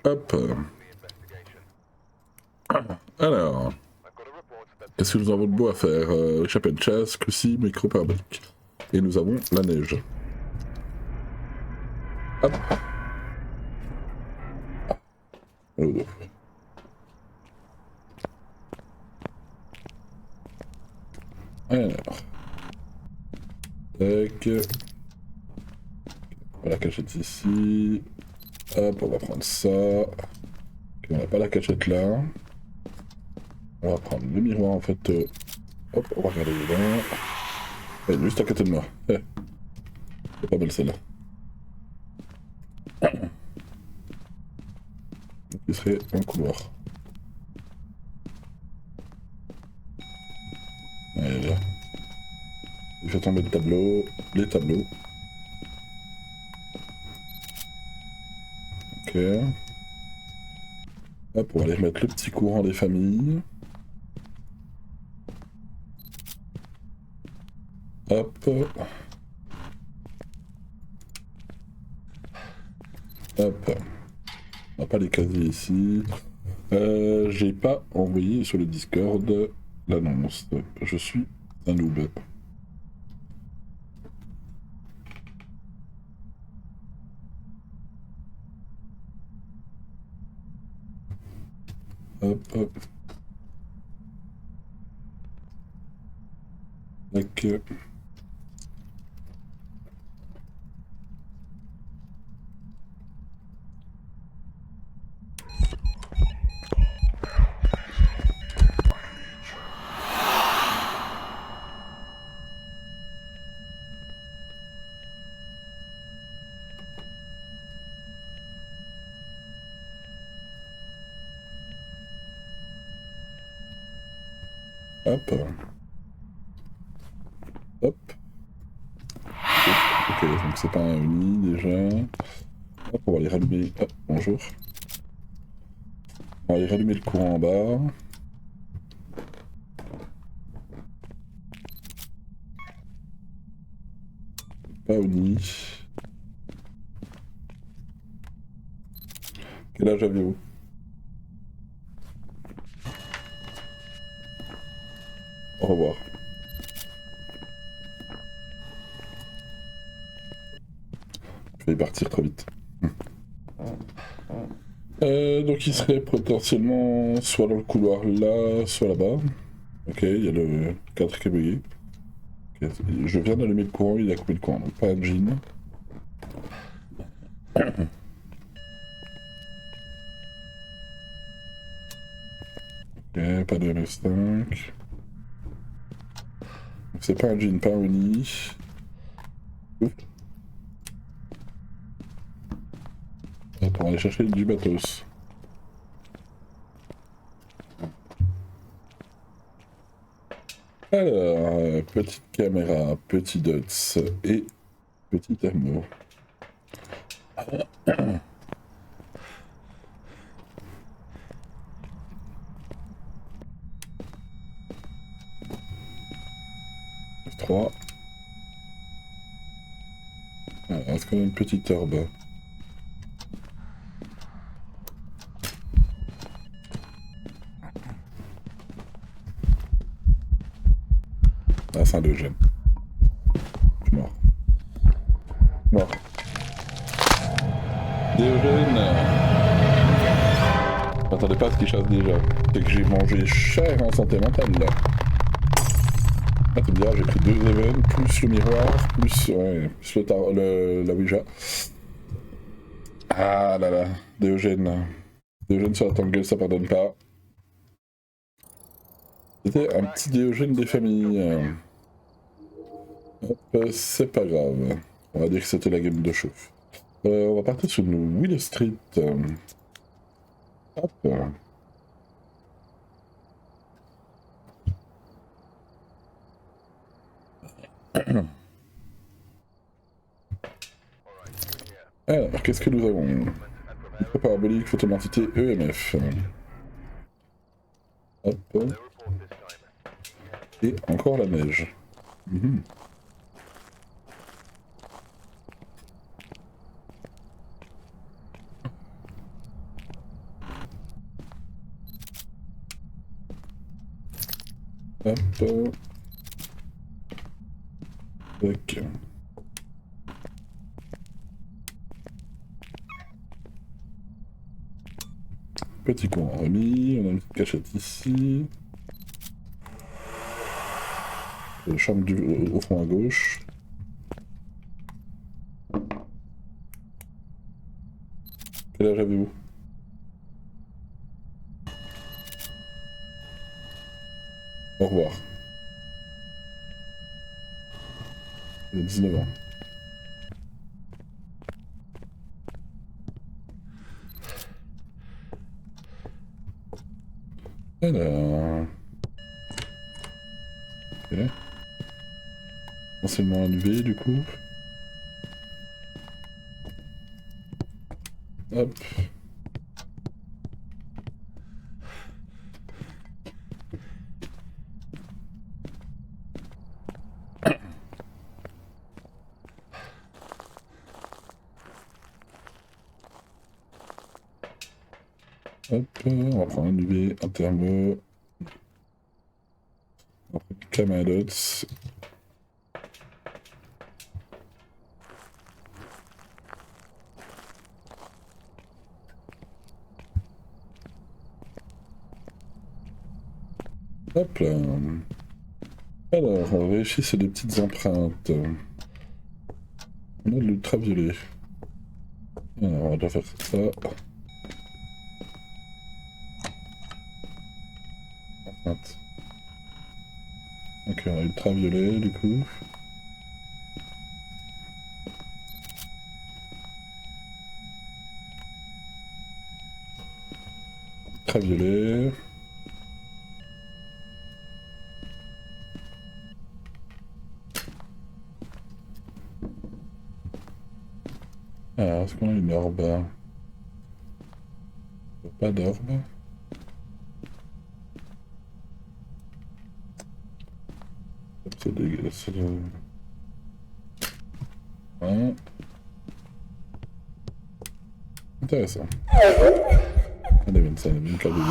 Hop. Alors. Qu'est-ce que nous avons de beau à faire? Échapper de chasse, cruci, micro parabolique. Et nous avons la neige. Hop. Oh. Alors. Tac. On va la cachette ici. Hop, on va prendre ça. Ok, on n'a pas la cachette là. On va prendre le miroir en fait. Hop, on va regarder dedans. Elle est juste à côté de moi. C'est pas belle celle-là. Qui serait un couloir. Allez là. Il fait tomber le tableau. Les tableaux. Ok. Hop, on va aller remettre le petit courant des familles. Hop. Hop. On n'a pas les casiers ici. J'ai pas envoyé sur le Discord l'annonce. Je suis un noob. Hop, hop. Tac. Hop. Hop. Ok, donc c'est pas un uni déjà. Hop, on va aller rallumer. Hop, bonjour. On va aller rallumer le courant en bas. Pas uni. Quel âge avez-vous? Au revoir. Je vais partir très vite. Donc il serait potentiellement soit dans le couloir là, soit là-bas. Ok, il y a le cadre qui est bugué. Okay. Je viens d'allumer le courant, il a coupé le courant, donc pas un jean. Ok, pas de MF5. C'est pas un jean, pas un uni. Hop, on va aller chercher du matos. Alors, petite caméra, petit dots et petit thermo. F3. Alors, est-ce qu'on a une petite herbe? Ah, c'est un Diogène. Je suis mort. Mort. Diogène. M'attendais pas à ce qu'il chasse déjà. C'est que j'ai mangé cher en santé mentale là. Ah, tu me diras, j'ai pris 2 events, plus le miroir, plus, ouais, plus la Ouija. Ah là là, Diogène. Diogène sur la tangle, ça pardonne pas. C'était un petit Diogène des familles. Hop, c'est pas grave. On va dire que c'était la game de chauffe. On va partir sur une Willow Street. Hop. Alors, qu'est-ce que nous avons? Micro parabolique, photomentité, EMF. Hop. Et encore la neige. Hop. Ok. Petit courant remis, on a une petite cachette ici. Chambre au fond à gauche. Quel âge avez-vous? Au revoir. Il a 19 ans. Alors... Ok. Enseignement annuvé du coup. Hop. Hop, on va prendre un UV, un thermo. On va prendre Camalots. Hop là. Alors, on va vérifier ces deux petites empreintes. On a de l'ultraviolet. Alors, on va déjà faire ça. Empreinte. Ok, on a l'ultraviolet du coup. Ultraviolet. Alors, est-ce qu'on a une orbe? Pas d'orbe. C'est dégueulasse. Ouais. Intéressant. On a une câble.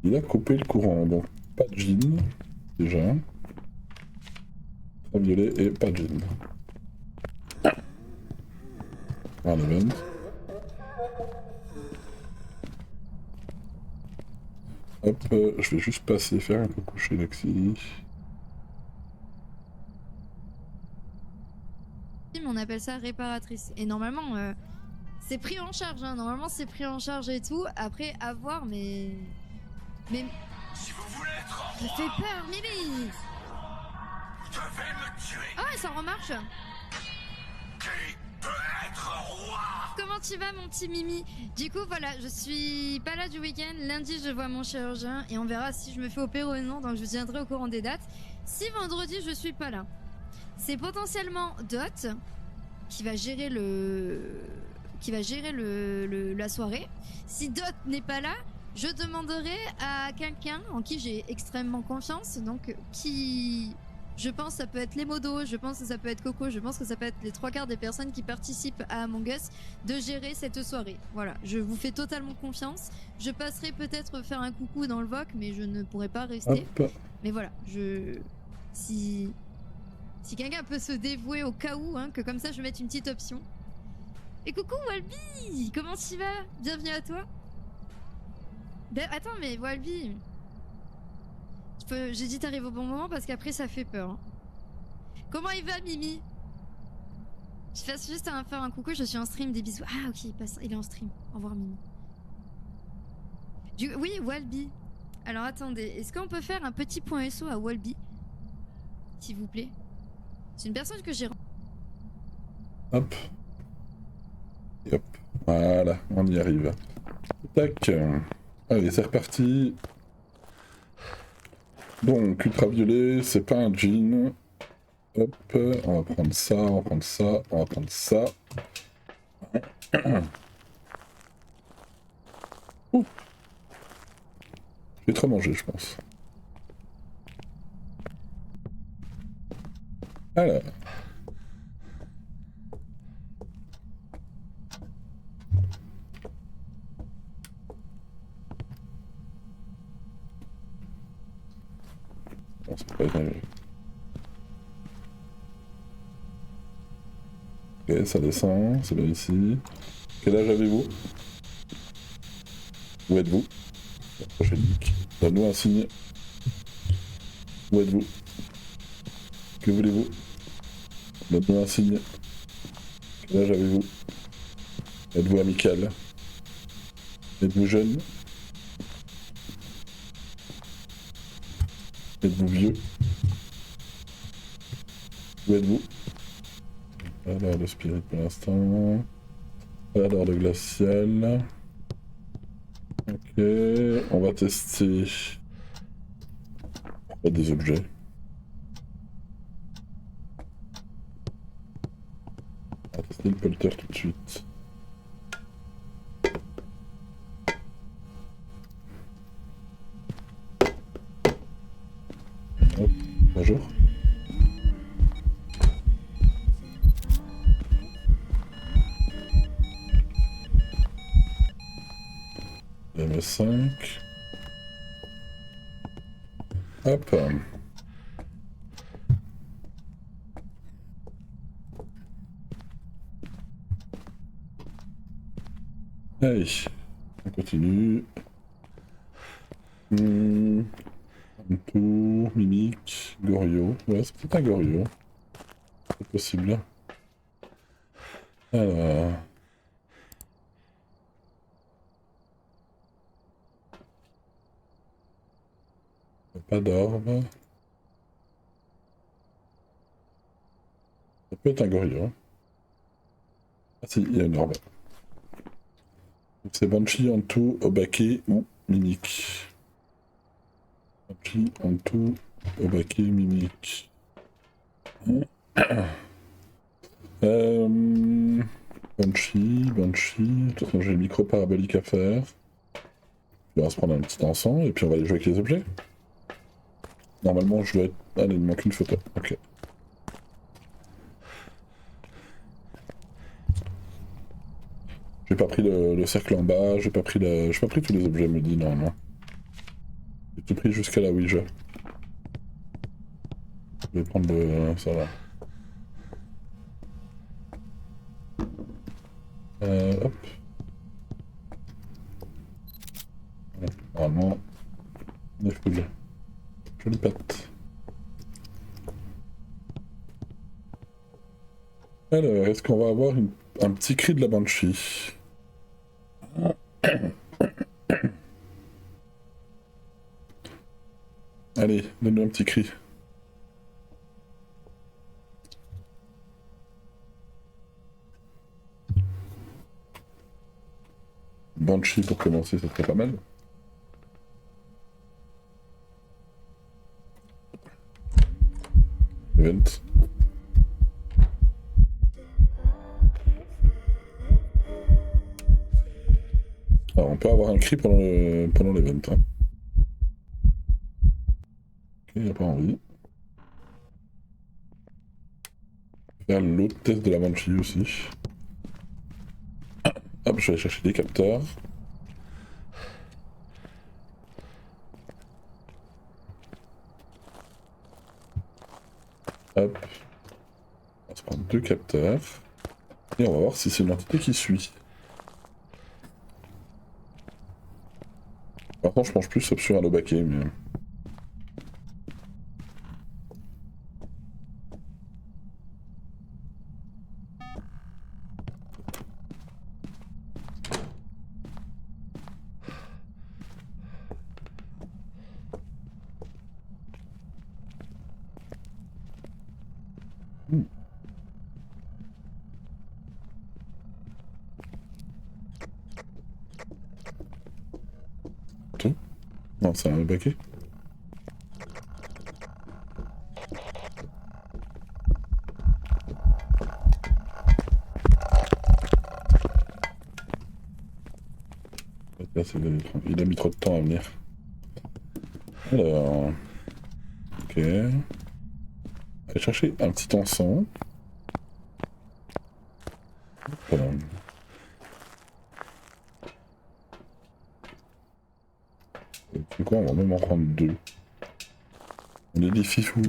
Il a coupé le courant, donc pas de jean, déjà. Ultraviolet et pas de jean. Un event. Hop, je vais juste passer faire un coucou chez Lexi. On appelle ça réparatrice. Et normalement, c'est pris en charge. Hein. Normalement, c'est pris en charge et tout. Après, à voir, mais. Si vous voulez être Je fais peur, Mimi. vous devez me tuer. Ah, ça remarche. Qui peut être roi? Comment tu vas, mon petit Mimi? Du coup, voilà, je suis pas là du week-end. Lundi, je vois mon chirurgien et on verra si je me fais opérer ou non. Donc, je vous tiendrai au courant des dates. Si vendredi, je suis pas là, c'est potentiellement Dot qui va gérer la soirée. Si Dot n'est pas là, je demanderai à quelqu'un en qui j'ai extrêmement confiance, donc qui, je pense, ça peut être les modos, je pense que ça peut être Coco, je pense que ça peut être les 3/4 des personnes qui participent à Among Us, de gérer cette soirée. Voilà, je vous fais totalement confiance. Je passerai peut-être faire un coucou dans le VOC, mais je ne pourrai pas rester. Hop. Mais voilà, si quelqu'un peut se dévouer au cas où, hein, que comme ça je mette une petite option. Et coucou Walby, comment tu vas? Bienvenue à toi. Ben, attends, mais Walby, j'ai dit t'arrives au bon moment parce qu'après ça fait peur. Hein. Comment il va, Mimi? Je fasse juste faire un coucou, je suis en stream, des bisous. Ah ok, il est en stream. Au revoir, Mimi. Oui, Walby. Alors attendez, est-ce qu'on peut faire un petit point SO à Walby, s'il vous plaît? C'est une personne que j'ai... Hop. Et hop. Voilà, on y arrive. Tac. Allez, c'est reparti. Donc, ultraviolet, c'est pas un jean. Hop, on va prendre ça, on va prendre ça, on va prendre ça. Ouh. Je vais trop manger, je pense. Alors. Bon, c'est pas énervé. Ok, ça descend, c'est bien ici. Quel âge avez-vous? Où êtes-vous? La prochaine nique. Donne-nous un signe. Où êtes-vous? Que voulez-vous? Donne-nous un signe. Quel âge avez-vous? Êtes-vous amical? Êtes-vous jeune? Êtes-vous vieux? Où êtes-vous? Alors, le spirit pour l'instant. Alors, le glacial. Ok, on va tester des objets. On va tester le polter tout de suite. Hop, bonjour. MS5. Hop. Allez, on continue. Tout, Mimic, Gorio. Ouais, c'est peut-être un Gorio. C'est possible. Alors. Pas d'orbe. Ça peut être un Gorio. Ah si, il y a une orbe. C'est Banshee, Antou, Obake ou Mimic. Banshee, Antou, Obake, Mimic. Banshee. De toute façon, j'ai le micro parabolique à faire. On va se prendre un petit encens et puis on va aller jouer avec les objets. Normalement, je dois être. Allez, il me manque une photo. Ok. J'ai pas pris le cercle en bas, j'ai pas pris tous les objets, me dit normalement. J'ai tout pris jusqu'à la Ouija. Je vais prendre le. Ça va. Hop. Voilà. Normalement, on est full. Jolie patte. Alors, est-ce qu'on va avoir un petit cri de la Banshee? Allez, donne-nous un petit cri. Banshee pour commencer, ça serait pas mal. Event. Alors, on peut avoir un cri pendant l'event. Hein. Ok, il a pas envie. Faire l'autre test de la Banshee aussi. Hop, je vais aller chercher des capteurs. Hop. On va se prendre 2 capteurs. Et on va voir si c'est une entité qui suit. Par contre, je penche plus sur un Obake, mais... Tout. Non, c'est un Obake. Là, il a mis trop de temps à venir. Alors... Ok... Aller chercher un petit encens. Voilà. Du coup, on va même en prendre 2. On est des fifous.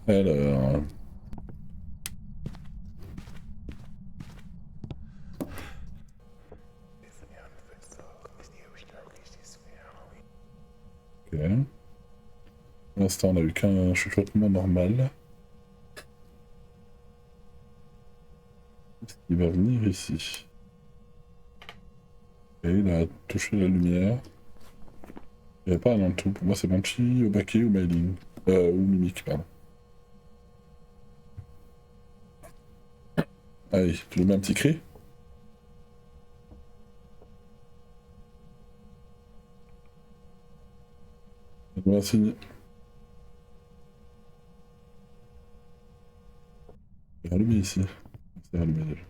Alors... Ok. Pour l'instant, on a eu qu'un chuchotement normal. Est-ce qu'il va venir ici? Ok, il a touché la lumière. Il n'y avait pas un en tout. Pour moi, c'est Banshee, Obake ou Mailing. Ou Mimic, pardon. Allez, tu lui mets un petit cri? Un signe. C'est rallumé ici. C'est rallumé déjà.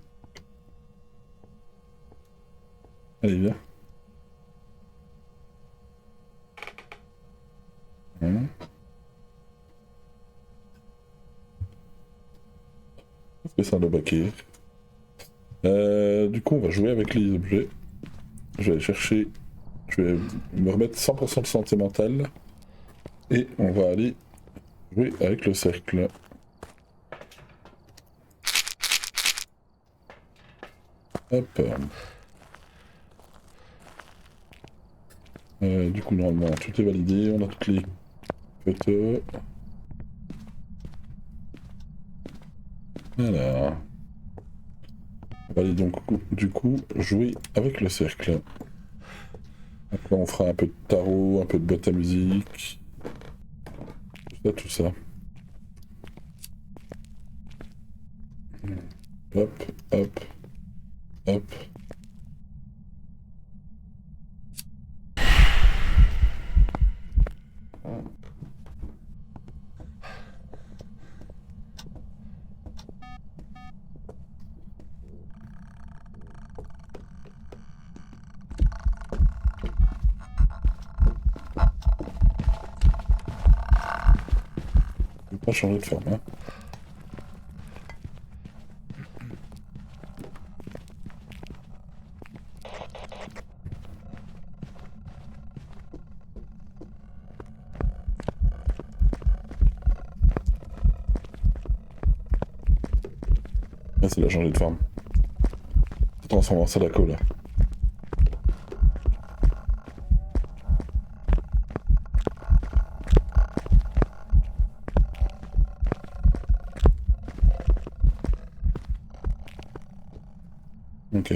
Allez, viens. Qu'est-ce que c'est un Obake? Du coup, on va jouer avec les objets. Je vais aller chercher... Je vais me remettre 100% de santé mentale. Et on va aller jouer avec le cercle. Hop. Du coup, normalement, tout est validé. On a toutes les photos. Alors... On va aller donc, du coup, jouer avec le cercle. Après, on fera un peu de tarot, un peu de boîte à musique. Tout ça. Hop, hop, hop. Je vais pas changer de forme, hein. Là, c'est la changer de forme. Se transforme en Sadako là. Ok.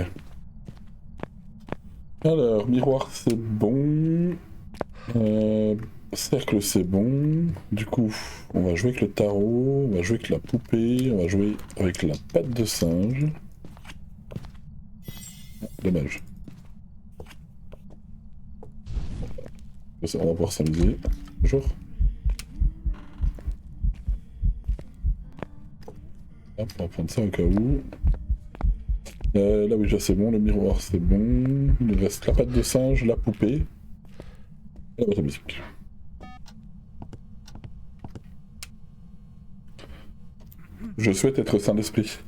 Alors, miroir c'est bon. Cercle c'est bon. Du coup, on va jouer avec le tarot, on va jouer avec la poupée, on va jouer avec la patte de singe. Ah, dommage. On va pouvoir s'amuser. Bonjour. Hop, on va prendre ça au cas où. Là oui, déjà c'est bon, le miroir c'est bon. Il nous reste la patte de singe, la poupée et la boîte à musique. Je souhaite être sain d'esprit.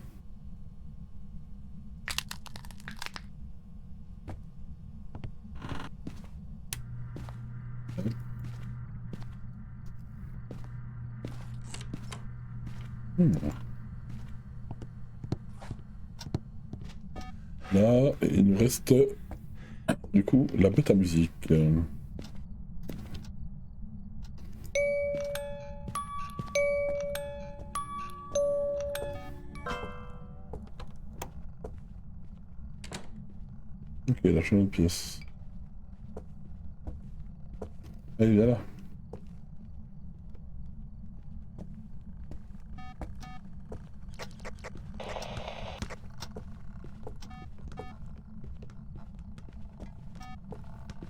Là, il nous reste du coup la boîte à musique. Ok, la chambre de pièce. Allez, viens là.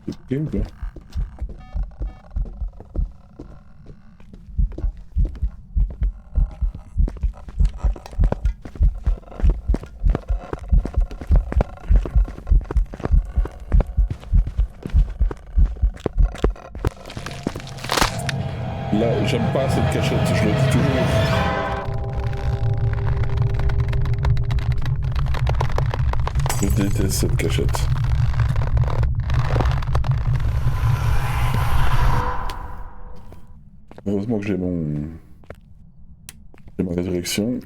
C'est ok ou quoi? Là, j'aime pas cette cachette, je le dis toujours. Je déteste cette cachette. Heureusement que j'ai mon... J'ai ma résurrection.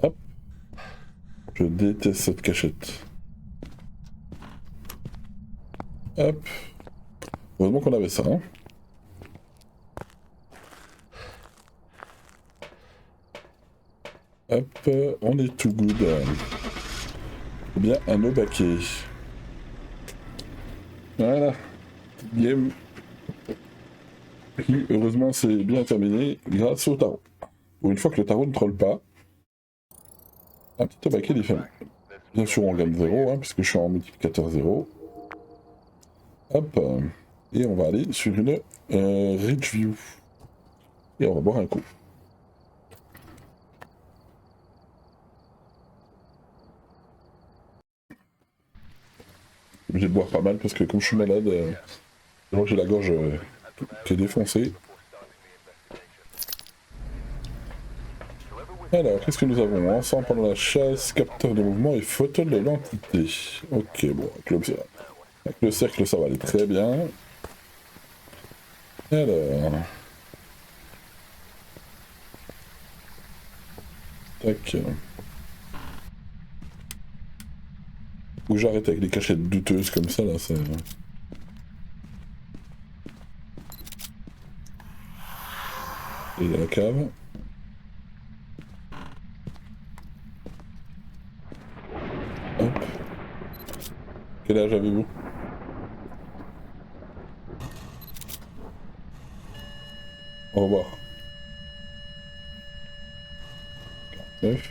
Hop. Je déteste cette cachette. Hop. Heureusement qu'on avait ça. Hein. Hop, on est tout good. Bien un obaké. Voilà. Game. Qui, heureusement, c'est bien terminé grâce au tarot. Ou une fois que le tarot ne troll pas, un petit obaké des familles. Bien sûr, on gagne 0, hein, puisque je suis en multiplicateur 0. Hop. Et on va aller sur une Rich View. Et on va boire un coup. J'ai de boire pas mal parce que comme je suis malade, j'ai la gorge qui est défoncée. Alors, qu'est-ce que nous avons? Ensemble pendant la chasse, capteur de mouvement et photo de l'entité. Ok, bon, avec le cercle ça va aller très bien. Alors... Tac. Faut que j'arrête avec les cachettes douteuses comme ça, là, c'est... Et il y a la cave. Hop. Quel âge avez-vous? Au revoir. 9.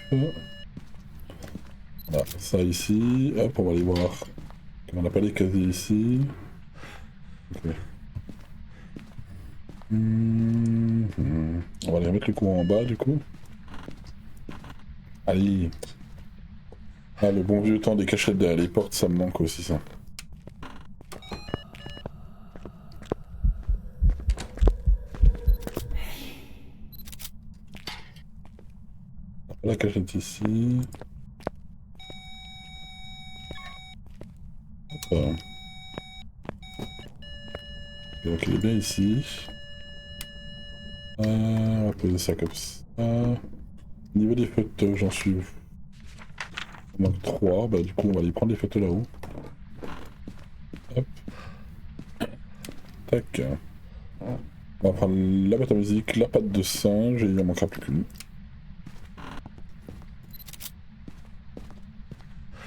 Voilà, ça ici. Hop, on va aller voir. On n'a pas les casiers ici. Ok. On va aller remettre le courant en bas du coup. Allez. Ah, le bon vieux temps des cachettes derrière les portes, ça me manque aussi ça. La cachette ici. Hop. Donc il est bien ici. On va poser ça comme ça. Au niveau des photos, j'en suis où? Il manque 3, bah du coup on va aller prendre les photos là-haut. Hop. Tac. On va prendre la boîte à musique, la patte de singe et il en manquera plus qu'une.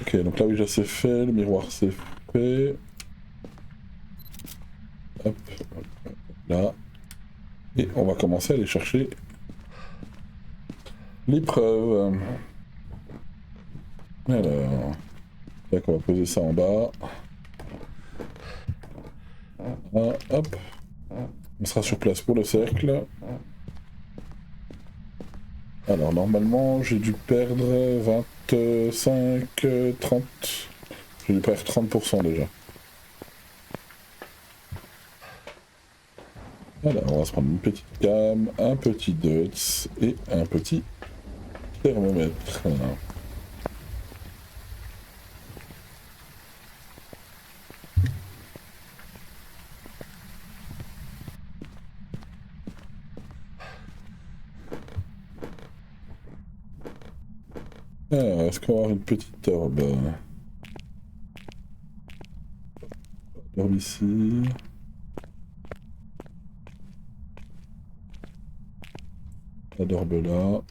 Ok, donc là oui, c'est fait, le miroir c'est fait. Hop, là. Et on va commencer à aller chercher l'épreuve. Alors, on va poser ça en bas. Hop. On sera sur place pour le cercle. Alors normalement j'ai dû perdre 25, 30. J'ai dû perdre 30% déjà. Alors on va se prendre une petite cam, un petit dots et un petit thermomètre. Voilà. Alors, est-ce qu'on va avoir une petite herbe? Herbe ici. La d'herbe là.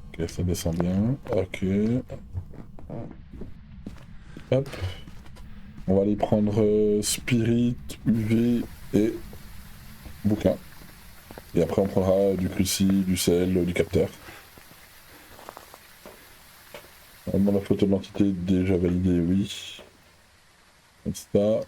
Ok, ça descend bien. Ok. Hop. On va aller prendre Spirit, UV et bouquin. Et après on prendra du cruci, du sel, du capteur. Vraiment la photo de l'entité déjà validée, oui. Comme ça.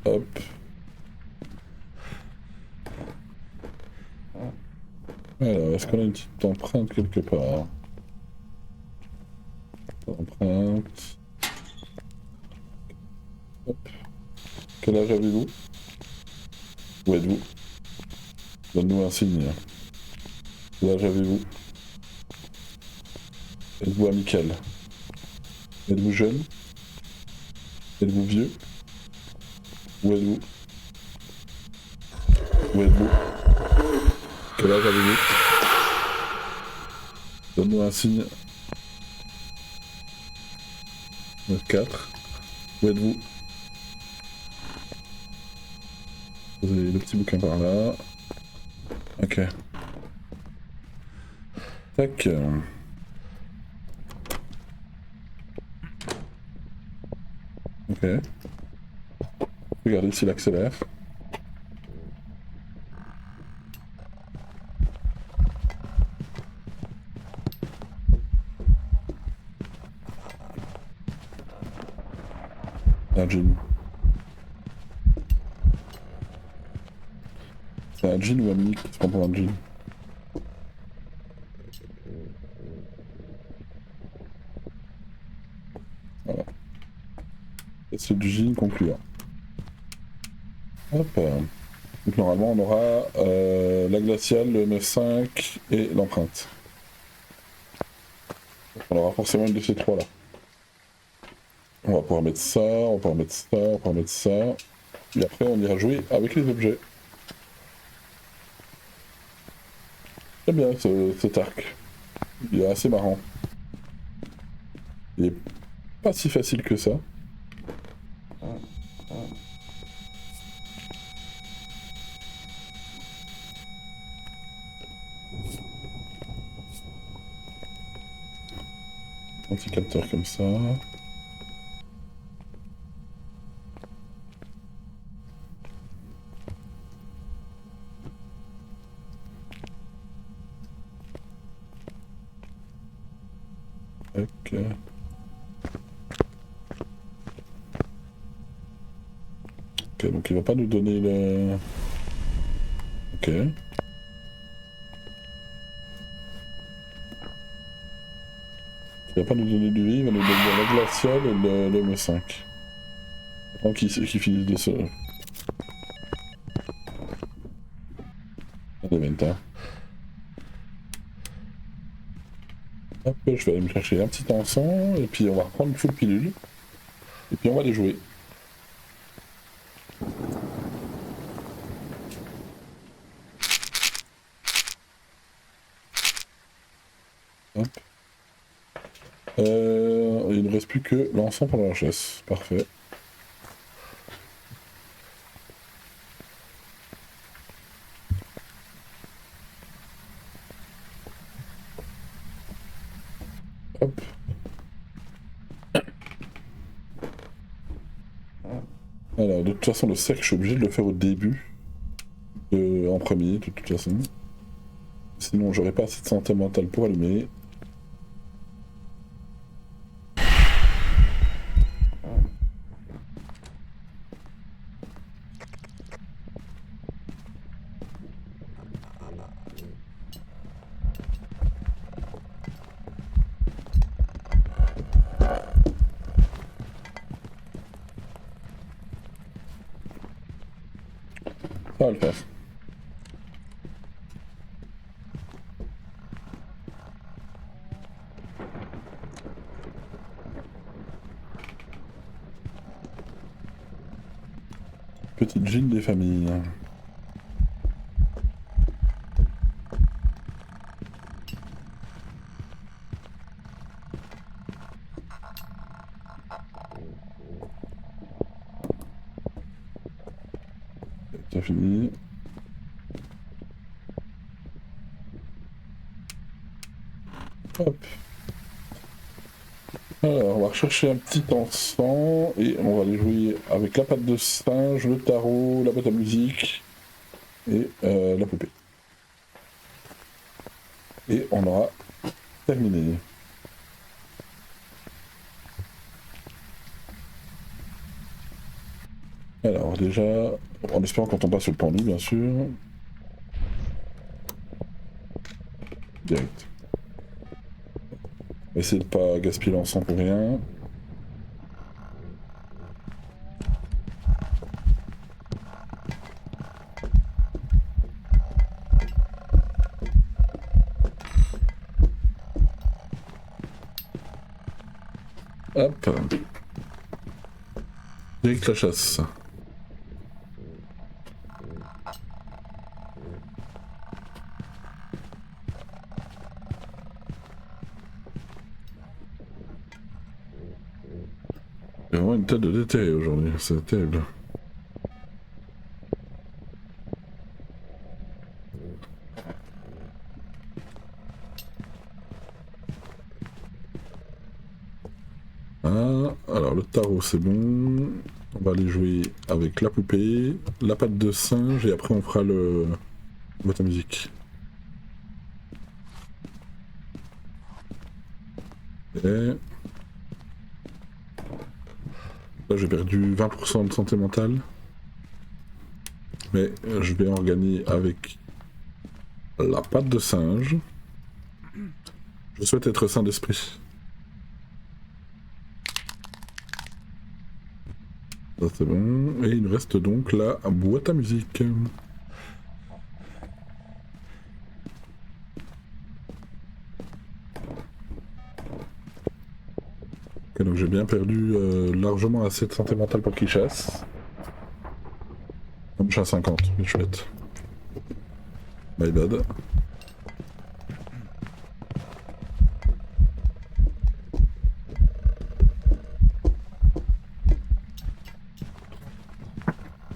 Hop. Alors, est-ce qu'on a une petite empreinte quelque part? Empreinte. Hop. Quel âge avez-vous? Où êtes-vous? Donne-nous un signe. Là, j'avais-vous. Êtes-vous amical? Êtes-vous jeune? Êtes-vous vieux? Où êtes-vous? Où êtes-vous? Quel âge avez-vous? Donne-nous un signe. 4. Où êtes-vous? Vous avez le petit bouquin par là. Ok. Tac. Ok. Regardez s'il accélère. Un jean. C'est un jean ou un mini qui se prend pour un jean? Voilà. Et c'est du jean concluant. Hop. Donc normalement on aura la glaciale, le 9.5 et l'empreinte. On aura forcément une de ces trois là. On va pouvoir mettre ça, on va pouvoir mettre ça, on va pouvoir mettre ça. Et après on ira jouer avec les objets. J'aime bien cet arc. Il est assez marrant. Il est pas si facile que ça. Un petit capteur comme ça. Ok. Ok, donc il va pas nous donner le... Ok. Il va pas nous donner du vie, il va nous donner la glaciale et le M5. Tant qu'il finisse de se... Allez, Venta. Hop, je vais aller me chercher un petit encens, et puis on va reprendre une full pilule. Et puis on va les jouer. Hop. Il ne reste plus que l'encens pour la chasse. Parfait. Hop. Alors, de toute façon, le cercle, je suis obligé de le faire au début. En premier, de toute façon. Sinon, j'aurais pas assez de santé mentale pour allumer. Ça va le faire. Petite jean des familles. C'est fini. Hop. Alors, on va rechercher un petit encens et on va aller jouer avec la patte de singe, le tarot, la boîte à musique et la poupée. Et on aura terminé. Alors déjà, en espérant qu'on tombe pas sur le pendu bien sûr. Direct. On va essayer de pas gaspiller l'encens pour rien. Hop. Direct la chasse. J'ai vraiment une tête de déterré aujourd'hui, c'est terrible. Ah, alors le tarot c'est bon. On va aller jouer avec la poupée, la patte de singe et après on fera le boîte à musique. Et... là j'ai perdu 20% de santé mentale. Mais je vais en gagner avec la patte de singe. Je souhaite être sain d'esprit. Ça c'est bon. Et il nous reste donc la boîte à musique. Ok, donc j'ai bien perdu largement assez de santé mentale pour qu'il chasse. Je suis à 50, mais chouette. My bad.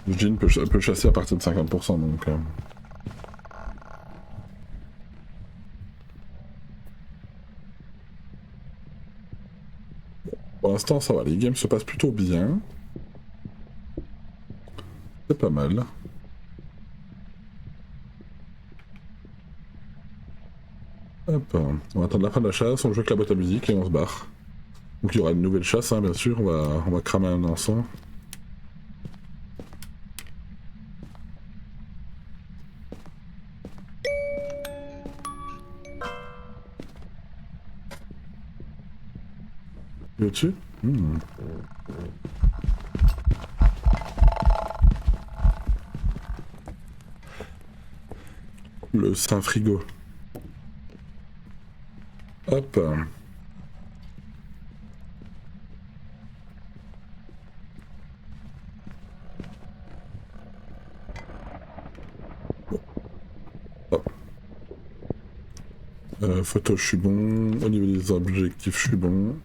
Jean peut chasser à partir de 50% donc... Pour l'instant ça va, les games se passent plutôt bien. C'est pas mal. Hop, on va attendre la fin de la chasse, on joue avec la boîte à musique et on se barre. Donc il y aura une nouvelle chasse, hein, bien sûr, on va cramer un encens. Au-dessus Le Saint-Frigo. Hop. Hop. Photo, je suis bon. Au niveau des objectifs, je suis bon.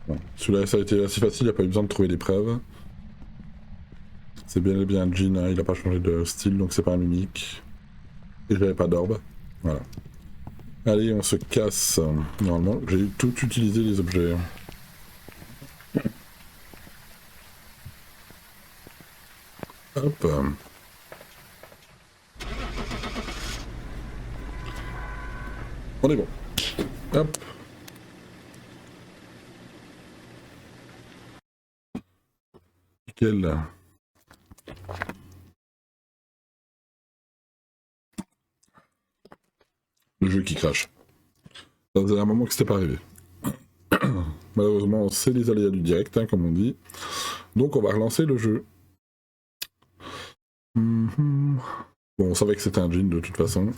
Bon. Celui-là, ça a été assez facile, il n'y a pas eu besoin de trouver des preuves. C'est bien et bien Jean, hein, il n'a pas changé de style, donc c'est pas un mimique. Et j'avais pas d'orbe. Voilà. Allez, on se casse. Normalement, j'ai tout utilisé les objets. Hop. On est bon. Hop. Nickel. Le jeu qui crache. Ça faisait un moment que c'était pas arrivé. Malheureusement, c'est les aléas du direct, hein, comme on dit. Donc on va relancer le jeu. Bon, on savait que c'était un jean de toute façon.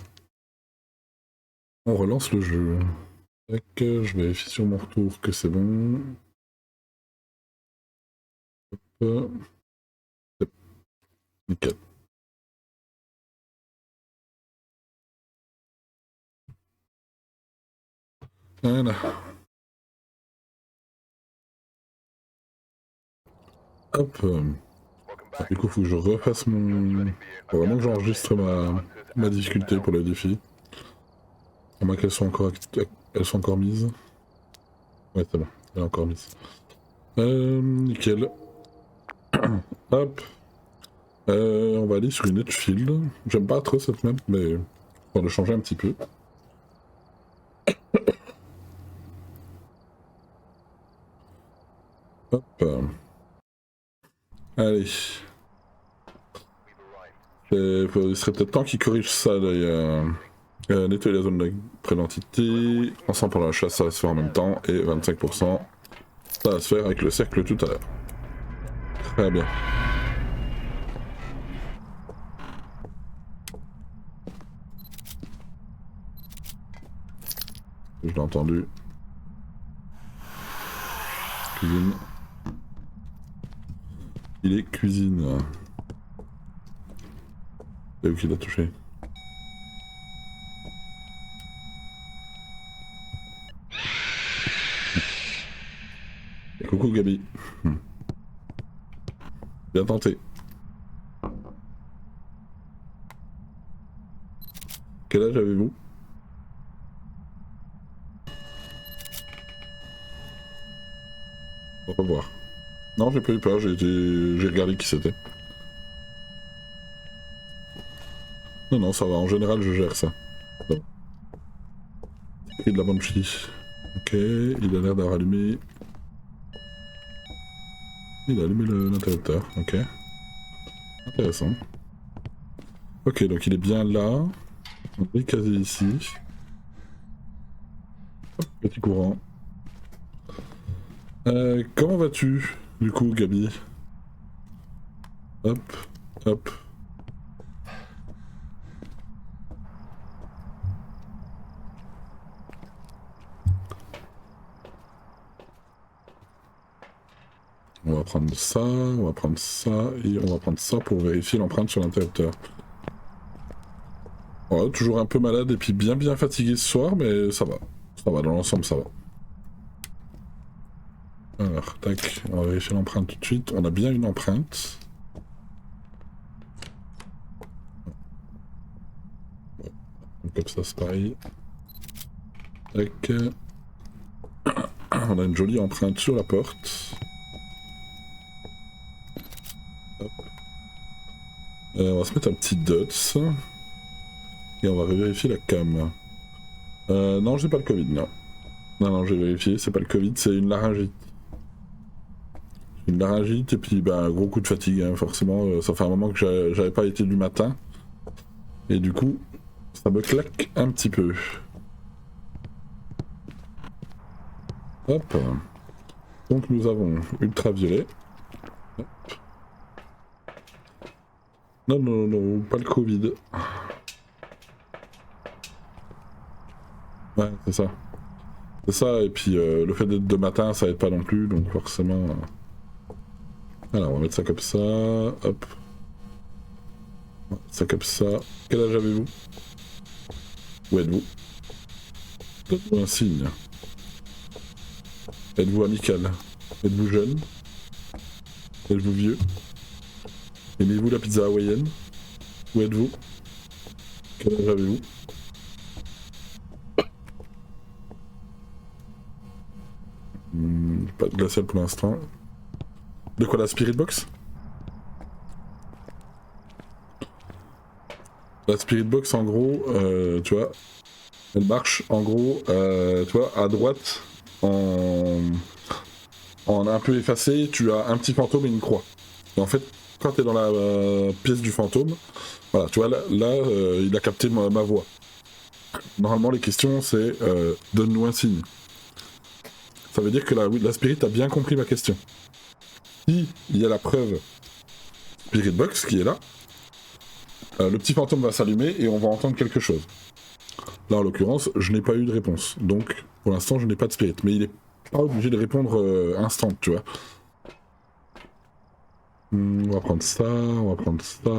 On relance le jeu. Je vérifie sur mon retour que c'est bon. Hop. Nickel. Voilà. Hop. Du coup, faut que je refasse mon... Faut vraiment que j'enregistre ma difficulté pour le défi. À moins qu'elles soient encore mises. Ouais, c'est bon. Elle est encore mise. Nickel. Hop. On va aller sur une Edgefield. J'aime pas trop cette map, mais on va le changer un petit peu. Hop. Allez. Il serait peut-être temps qu'ils corrigent ça d'ailleurs. Nettoyer la zone de pré-l'entité. Ensemble pour la chasse, ça va se faire en même temps. Et 25%, ça va se faire avec le cercle tout à l'heure. Très bien. Je l'ai entendu. Cuisine. Il est cuisine. C'est où qu'il a touché? Et coucou Gabi. Bien tenté. Quel âge avez-vous? On va voir. Non, j'ai pas eu peur, j'ai regardé qui c'était. Non, non, ça va, en général, je gère ça. Bon. Et de la Banshee. Ok, il a l'air d'avoir allumé... Il a allumé l'interrupteur, ok. Intéressant. Ok, donc il est bien là. On est quasi ici. Hop, petit courant. Comment vas-tu, du coup, Gabi? Hop, hop. On va prendre ça, on va prendre ça, et on va prendre ça pour vérifier l'empreinte sur l'interrupteur. Voilà, toujours un peu malade et puis bien fatigué ce soir, mais ça va. Ça va, dans l'ensemble, ça va. Alors, tac, on va vérifier l'empreinte tout de suite. On a bien une empreinte. Comme ça, c'est pareil. Tac. On a une jolie empreinte sur la porte. Hop. On va se mettre un petit dots. Et on va vérifier la cam. Non, j'ai pas le Covid, non. Non, j'ai vérifié, c'est pas le Covid, c'est une laryngite. Une laryngite et puis bah, un gros coup de fatigue, hein, forcément. Ça fait un moment que j'avais pas été du matin. Et du coup, ça me claque un petit peu. Hop. Donc nous avons ultraviolet. Hop. Non, pas le Covid. Ouais, c'est ça. C'est ça, et puis le fait d'être de matin, ça aide pas non plus, donc forcément... Alors, on va mettre ça comme ça, hop. Ça comme ça. Quel âge avez-vous? Où êtes-vous? Donne-moi un signe. Êtes-vous amical? Êtes-vous jeune? Êtes-vous vieux? Aimez-vous la pizza hawaïenne? Où êtes-vous? Quel âge avez-vous? Pas de glacial pour l'instant. De quoi, la Spirit Box? La Spirit Box, en gros, tu vois, elle marche, en gros, tu vois, à droite, en un peu effacé, tu as un petit fantôme et une croix. Et en fait, quand tu es dans la pièce du fantôme, voilà, tu vois, là il a capté ma voix. Normalement, les questions, c'est donne-nous un signe. Ça veut dire que la Spirit a bien compris ma question. Si il y a la preuve Spirit Box qui est là, le petit fantôme va s'allumer et on va entendre quelque chose. Là, en l'occurrence, je n'ai pas eu de réponse. Donc, pour l'instant, je n'ai pas de Spirit. Mais il est pas obligé de répondre instant, tu vois. On va prendre ça, on va prendre ça.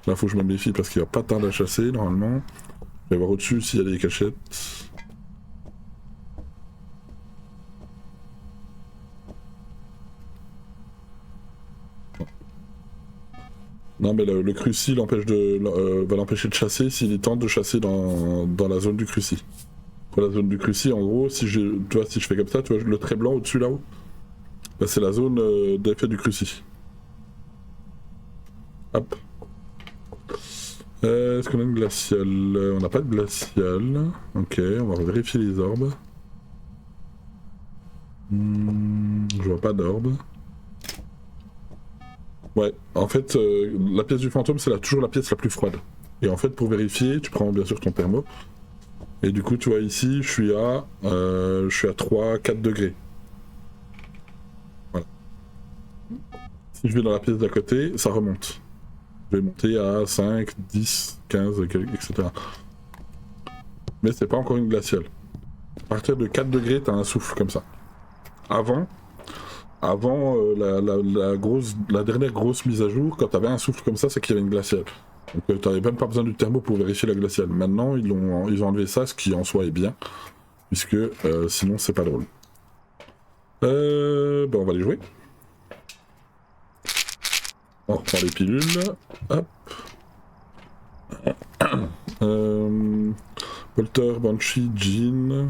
Là, faut que je me méfie parce qu'il va pas tarder à chasser, normalement. Je vais voir au-dessus s'il y a des cachettes. Non, mais le cruci va l'empêcher de chasser s'il tente de chasser dans la zone du cruci. Pour la zone du cruci, en gros, si je fais comme ça, tu vois, le trait blanc au-dessus là-haut, bah, c'est la zone d'effet du cruci. Hop. Est-ce qu'on a une glaciale? On n'a pas de glaciale. Ok, on va vérifier les orbes. Je vois pas d'orbe. Ouais, en fait, la pièce du fantôme, c'est toujours la pièce la plus froide. Et en fait, pour vérifier, tu prends bien sûr ton thermo. Et du coup, tu vois ici, je suis à 3-4 degrés. Voilà. Si je vais dans la pièce d'à côté, ça remonte. Je vais monter à 5, 10, 15, etc. mais c'est pas encore une glaciale. À partir de 4 degrés, t'as un souffle comme ça. Avant la dernière grosse mise à jour, quand t'avais un souffle comme ça, c'est qu'il y avait une glaciale. Donc t'avais même pas besoin du thermo pour vérifier la glaciale. Maintenant, ils ont enlevé ça, ce qui en soi est bien, puisque sinon c'est pas drôle. On va les jouer. On reprend les pilules. Hop. Polter, Banshee, Jean.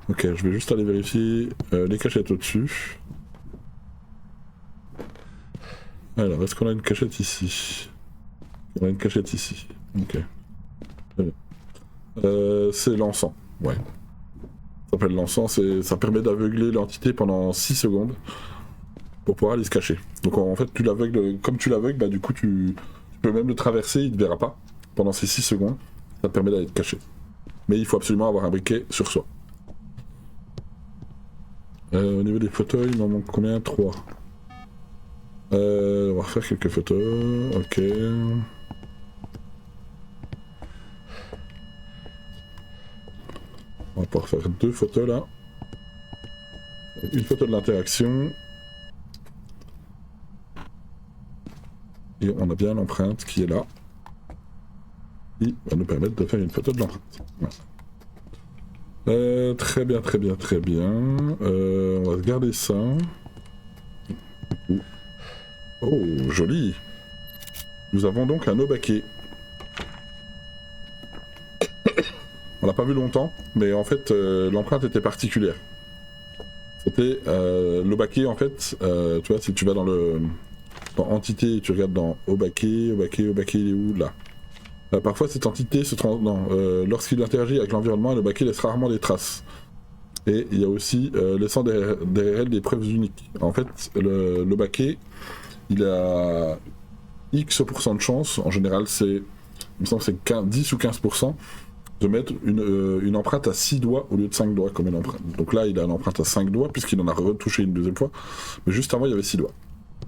Ok, je vais juste aller vérifier les cachettes au-dessus. Alors, est-ce qu'on a une cachette ici? On a une cachette ici. Ok. C'est l'encens. Ouais. Ça s'appelle l'encens, ça permet d'aveugler l'entité pendant 6 secondes pour pouvoir aller se cacher. Donc en fait, tu l'aveugles, comme tu l'aveugles, bah du coup tu peux même le traverser, il ne te verra pas pendant ces 6 secondes. Ça te permet d'aller te cacher. Mais il faut absolument avoir un briquet sur soi. Au niveau des photos, il m'en manque combien? 3. On va refaire quelques photos. Ok. On va pouvoir faire 2 photos là. Une photo de l'interaction. Et on a bien l'empreinte qui est là. Qui va nous permettre de faire une photo de l'empreinte. Voilà. Très bien, très bien, très bien. On va se garder ça. Oh, joli. Nous avons donc un Obake. On l'a pas vu longtemps, mais en fait l'empreinte était particulière. C'était l'Obake en fait, tu vois, si tu vas dans entité et tu regardes dans Obake, il est où? Là. Parfois cette entité lorsqu'il interagit avec l'environnement, l'Obake laisse rarement des traces. Et il y a aussi laissant derrière elle des preuves uniques. En fait, l'Obake, il a X% de chance, en général il me semble que c'est 10 ou 15%, de mettre une empreinte à 6 doigts au lieu de 5 doigts comme une empreinte. Donc là, il a une empreinte à 5 doigts puisqu'il en a retouché une deuxième fois. Mais juste avant, il y avait 6 doigts.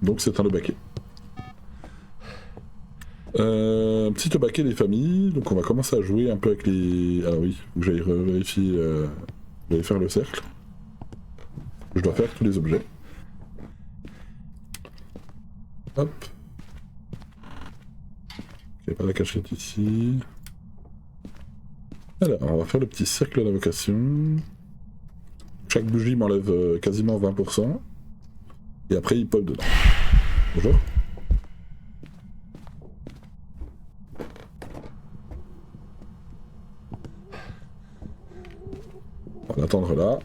Donc c'est un Obake. Petit Obake des familles. Donc on va commencer à jouer un peu avec les... Ah oui, faut que j'aille vérifier... J'allais faire le cercle. Je dois faire tous les objets. Hop. Ok, pas la cachette ici. Alors, on va faire le petit cercle d'invocation. Chaque bougie m'enlève quasiment 20%. Et après, il pop dedans. Bonjour. On va l'attendre là.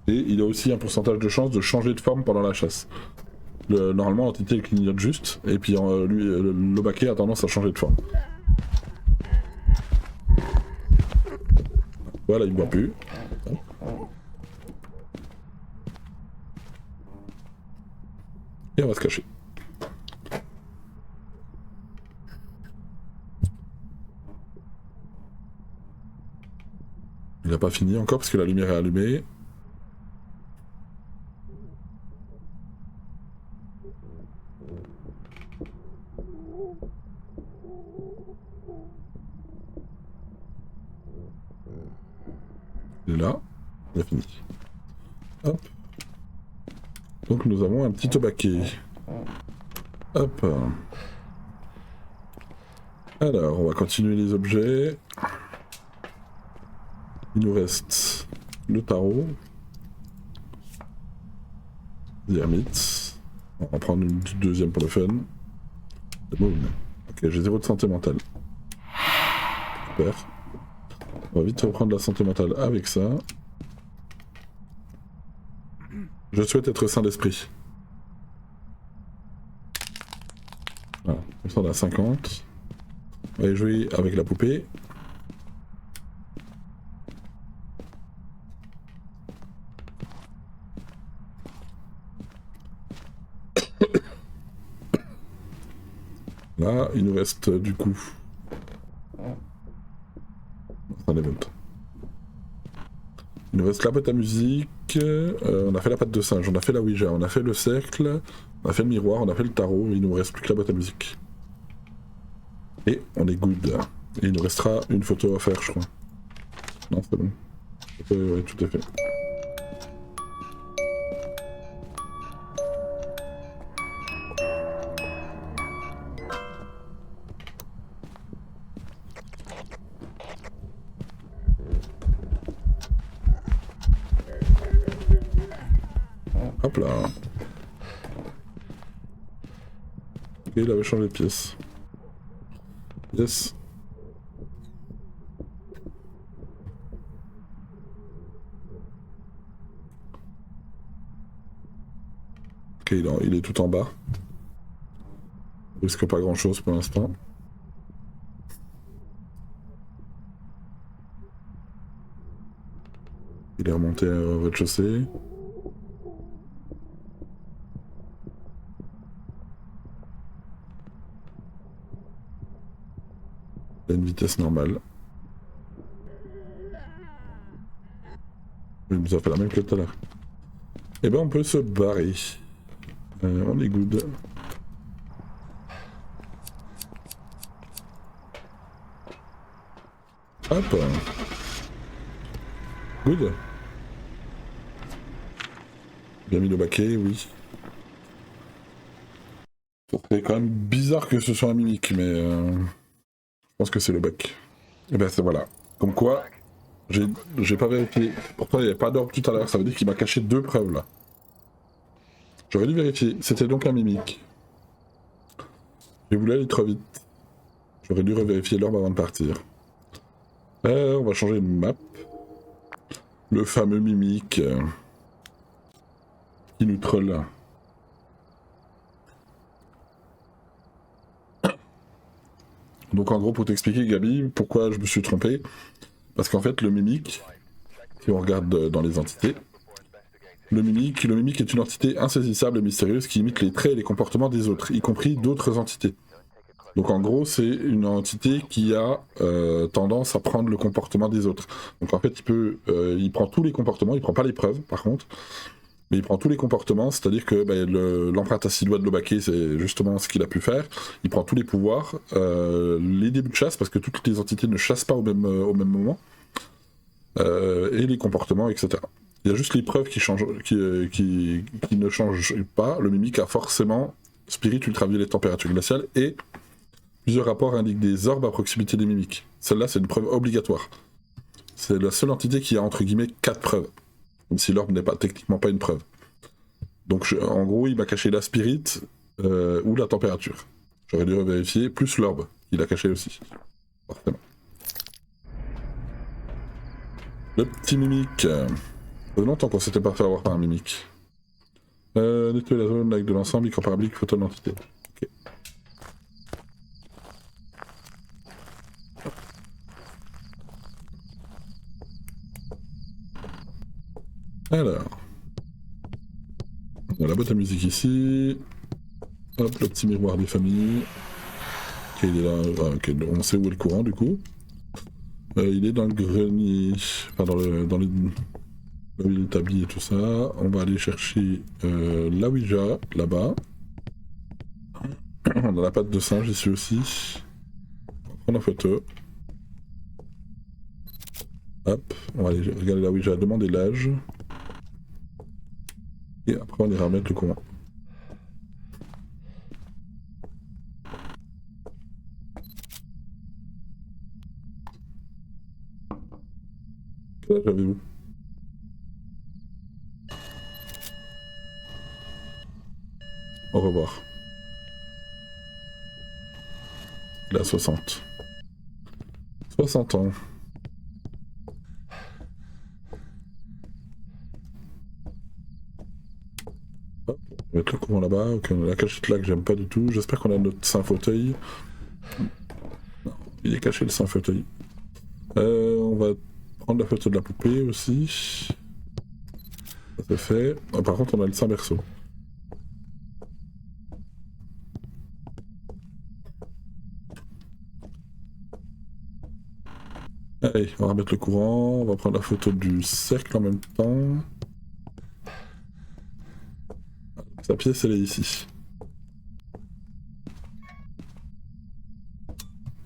Et il a aussi un pourcentage de chance de changer de forme pendant la chasse. Normalement, l'entité elle clignote juste, et puis l'Obake a tendance à changer de forme. Voilà, il ne boit plus. Et on va se cacher. Il n'a pas fini encore parce que la lumière est allumée. Il est là, il a fini. Hop. Donc nous avons un petit Obake. Hop. Alors, on va continuer les objets. Il nous reste le tarot. L'ermite. On va en prendre une deuxième pour le fun. Le moon. Ok, j'ai 0 de santé mentale. Super. On va vite reprendre la santé mentale avec ça. Je souhaite être sain d'esprit. Voilà, comme ça on a 50. On va y jouer avec la poupée. Là, il nous reste du coup... Un event. Il nous reste la boîte à musique, on a fait la patte de singe, on a fait la Ouija, on a fait le cercle, on a fait le miroir, on a fait le tarot, il nous reste plus que la boîte à musique. Et on est good. Et il nous restera une photo à faire, je crois. Non, c'est bon. Ouais, tout à fait. Hop là. Ok, il avait changé de pièce. Yes. Ok, il est tout en bas. Il risque pas grand chose pour l'instant. Il est remonté au rez-de-chaussée. Il a une vitesse normale. Il nous a fait la même que tout à l'heure. Et ben on peut se barrer. On est good. Hop. Good. Bien mis le baquet, oui. C'est quand même bizarre que ce soit un mimique, mais je pense que c'est le bac. Et ben c'est voilà. Comme quoi, j'ai pas vérifié. Pourtant il n'y avait pas d'orbe tout à l'heure, ça veut dire qu'il m'a caché 2 preuves là. J'aurais dû vérifier, c'était donc un mimique. J'ai voulu aller trop vite. J'aurais dû revérifier l'orbe avant de partir. On va changer de map. Le fameux mimique qui nous troll. Donc en gros pour t'expliquer Gabi, pourquoi je me suis trompé. Parce qu'en fait le mimique, si on regarde dans les entités, le mimique est une entité insaisissable et mystérieuse qui imite les traits et les comportements des autres, y compris d'autres entités. Donc en gros c'est une entité qui a tendance à prendre le comportement des autres. Donc en fait il prend tous les comportements, il prend pas les preuves par contre, mais il prend tous les comportements, c'est-à-dire que l'empreinte acidois de l'Obake, c'est justement ce qu'il a pu faire. Il prend tous les pouvoirs, les débuts de chasse, parce que toutes les entités ne chassent pas au même moment, et les comportements, etc. Il y a juste les preuves qui ne changent pas. Le mimique a forcément spirit, ultraviolet, température glaciale, et plusieurs rapports indiquent des orbes à proximité des mimiques. Celle-là, c'est une preuve obligatoire. C'est la seule entité qui a, entre guillemets, 4 preuves. Même si l'orbe n'est pas techniquement pas une preuve. Donc en gros, il m'a caché la spirit ou la température. J'aurais dû vérifier, plus l'orbe, il a caché aussi. Forcément. Le petit mimique. Ça fait longtemps qu'on s'était pas fait avoir par un mimique. Nettoyer la zone avec de l'ensemble, micro parabolique, photo de l'entité. Ok. Alors. On a la boîte à musique ici. Hop, le petit miroir des familles. Ok, il est là. Okay, on sait où est le courant du coup. Il est dans le grenier. Enfin, dans les. Là où il est établi et tout ça. On va aller chercher la Ouija, là-bas. On a la patte de singe ici aussi. On va prendre la photo. Hop, on va aller regarder la Ouija, demander l'âge. Et après on ira remettre le courant. Quel âge avez-vous? Au revoir. Il a 60. 60 ans. Hop, on va mettre le courant là-bas. Ok, on a la cachette là que j'aime pas du tout. J'espère qu'on a notre saint fauteuil. Non, il est caché le saint fauteuil. On va prendre la photo de la poupée aussi. Ça c'est fait. Ah, par contre on a le saint berceau. Allez, on va remettre le courant, on va prendre la photo du cercle en même temps. Sa pièce elle est ici.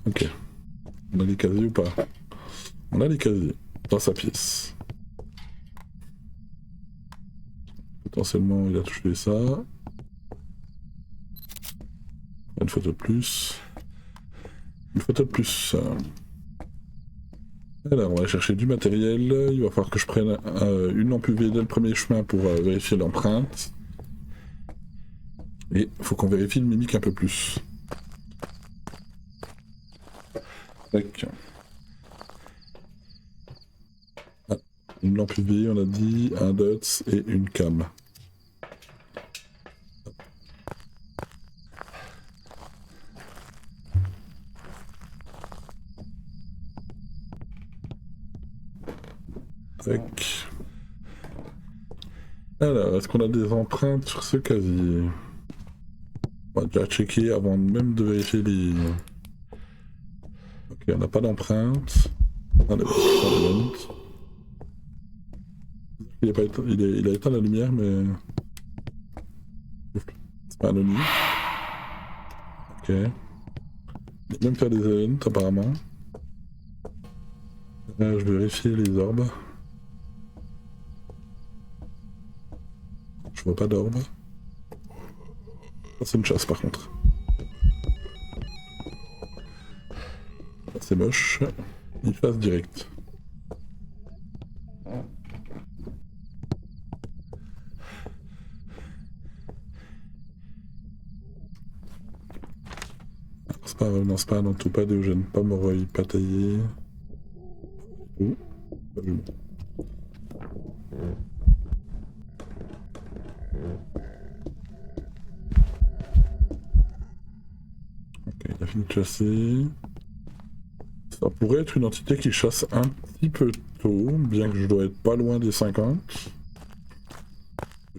Ok. On a les casiers ou pas? On a les casiers dans sa pièce. Potentiellement il a touché ça. Une photo de plus. Une photo de plus. Alors on va aller chercher du matériel. Il va falloir que je prenne une lampe UV dès le premier chemin pour vérifier l'empreinte. Et il faut qu'on vérifie le mimique un peu plus. Tac. Ah, une lampe UV, on a dit, un dots et une cam. Tac. Alors, est-ce qu'on a des empreintes sur ce casier? On va déjà checker avant même de vérifier les... Ok, on n'a pas d'empreinte. Ah, il a éteint la lumière, mais... C'est pas anonyme. Ok. Il va même faire des events, apparemment. Je vais vérifier les orbes. Je vois pas d'orbe. C'est une chasse par contre. C'est moche. Il passe direct. C'est pas vraiment, c'est pas non tout, pas d'Eugène, pas Moreuil, pas taillé. Ouh, pas vu. Ok, il a fini de chasser. Ça pourrait être une entité qui chasse un petit peu tôt, bien que je dois être pas loin des 50.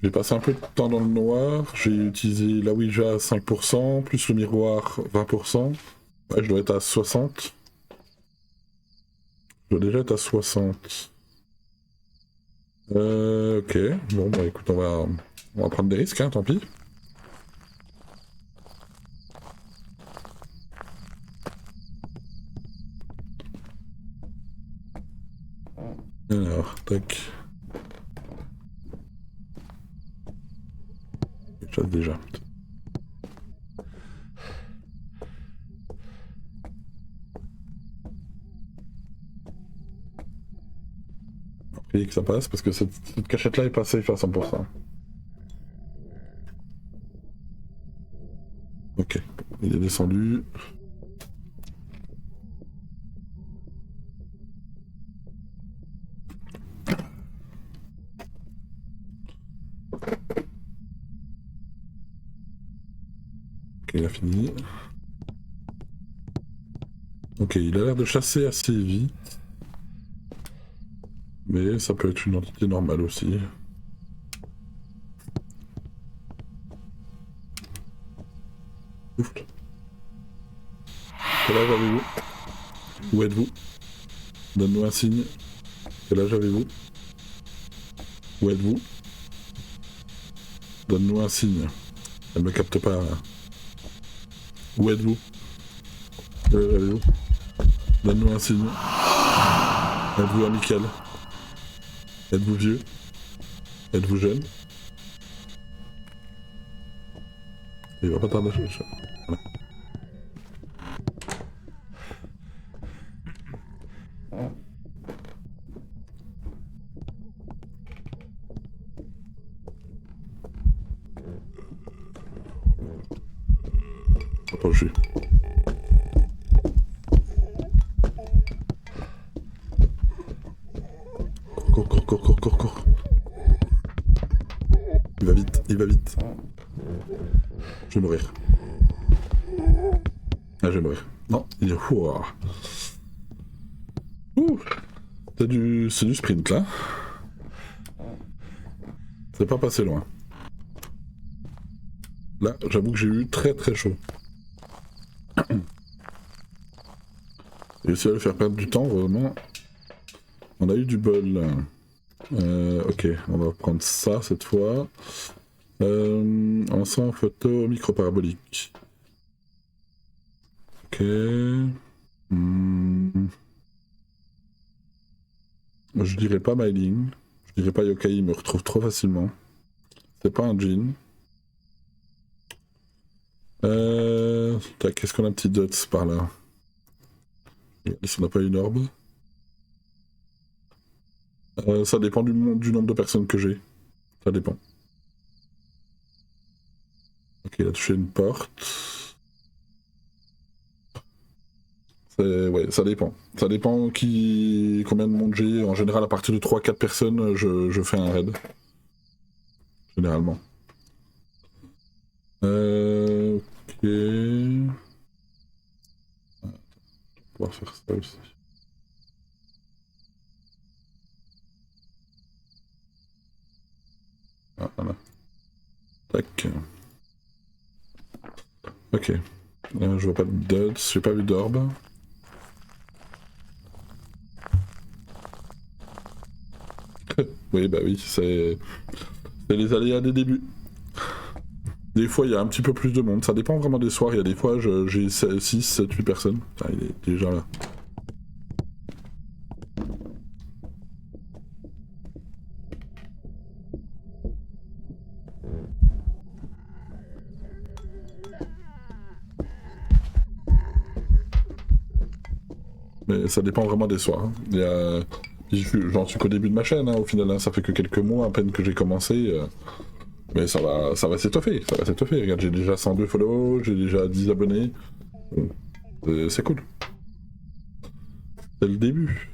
J'ai passé un peu de temps dans le noir, j'ai utilisé la Ouija à 5%, plus le miroir 20%. Ouais, je dois être à 60. Je dois déjà être à 60. Ok, bon bah écoute, on va prendre des risques, hein, tant pis. Alors, tac. Je chasse déjà. Prier que ça passe, parce que cette cachette-là est pas safe à 100%. Ok, il est descendu. Ok, il a fini. Ok, il a l'air de chasser assez vite. Mais ça peut être une entité normale aussi. Ouf. Quel âge avez-vous? Où êtes-vous? Donne-nous un signe. Quel âge avez-vous? Où êtes-vous? Donne-nous un signe. Elle me capte pas. Où êtes-vous? Quel âge avez-vous? Donne-nous un signe. Êtes-vous amical? Êtes-vous vieux? Êtes-vous jeune? Il va pas tarder à chercher. Voilà. Approchez. Cours. Il va vite. Je vais mourir. Ah, je vais mourir. Non, il est... Ouh. C'est du sprint, là. C'est pas passé loin. Là, j'avoue que j'ai eu très chaud. J'ai réussi à le faire perdre du temps, heureusement. On a eu du bol. Ok, on va prendre ça cette fois. Ensemble photo micro-parabolique. Ok. Hmm. Je dirais pas Myling. Je dirais pas Yokai, il me retrouve trop facilement. C'est pas un Jin. Tac, est-ce qu'on a un petit dots par là? Si on n'a pas une orbe. Ça dépend du nombre de personnes que j'ai. Ça dépend. Ok, il a touché une porte. Ouais, ça dépend. Ça dépend combien de monde j'ai. En général, à partir de 3-4 personnes, je fais un raid. Généralement. Ok. On va pouvoir faire ça aussi. Ah, voilà. Tac. Ok. Je vois pas de dots, j'ai pas vu d'orbe. Oui, bah oui, c'est les aléas des débuts. Des fois, il y a un petit peu plus de monde. Ça dépend vraiment des soirs. Il y a des fois, j'ai 6, 7, 8 personnes. Ah, il est déjà là. Mais ça dépend vraiment des soirs. Il y a... J'en suis qu'au début de ma chaîne, au final, hein. Ça fait que quelques mois à peine que j'ai commencé. Mais ça va s'étoffer. Ça va s'étoffer. Regarde, j'ai déjà 102 follow, j'ai déjà 10 abonnés. Bon, c'est cool. C'est le début.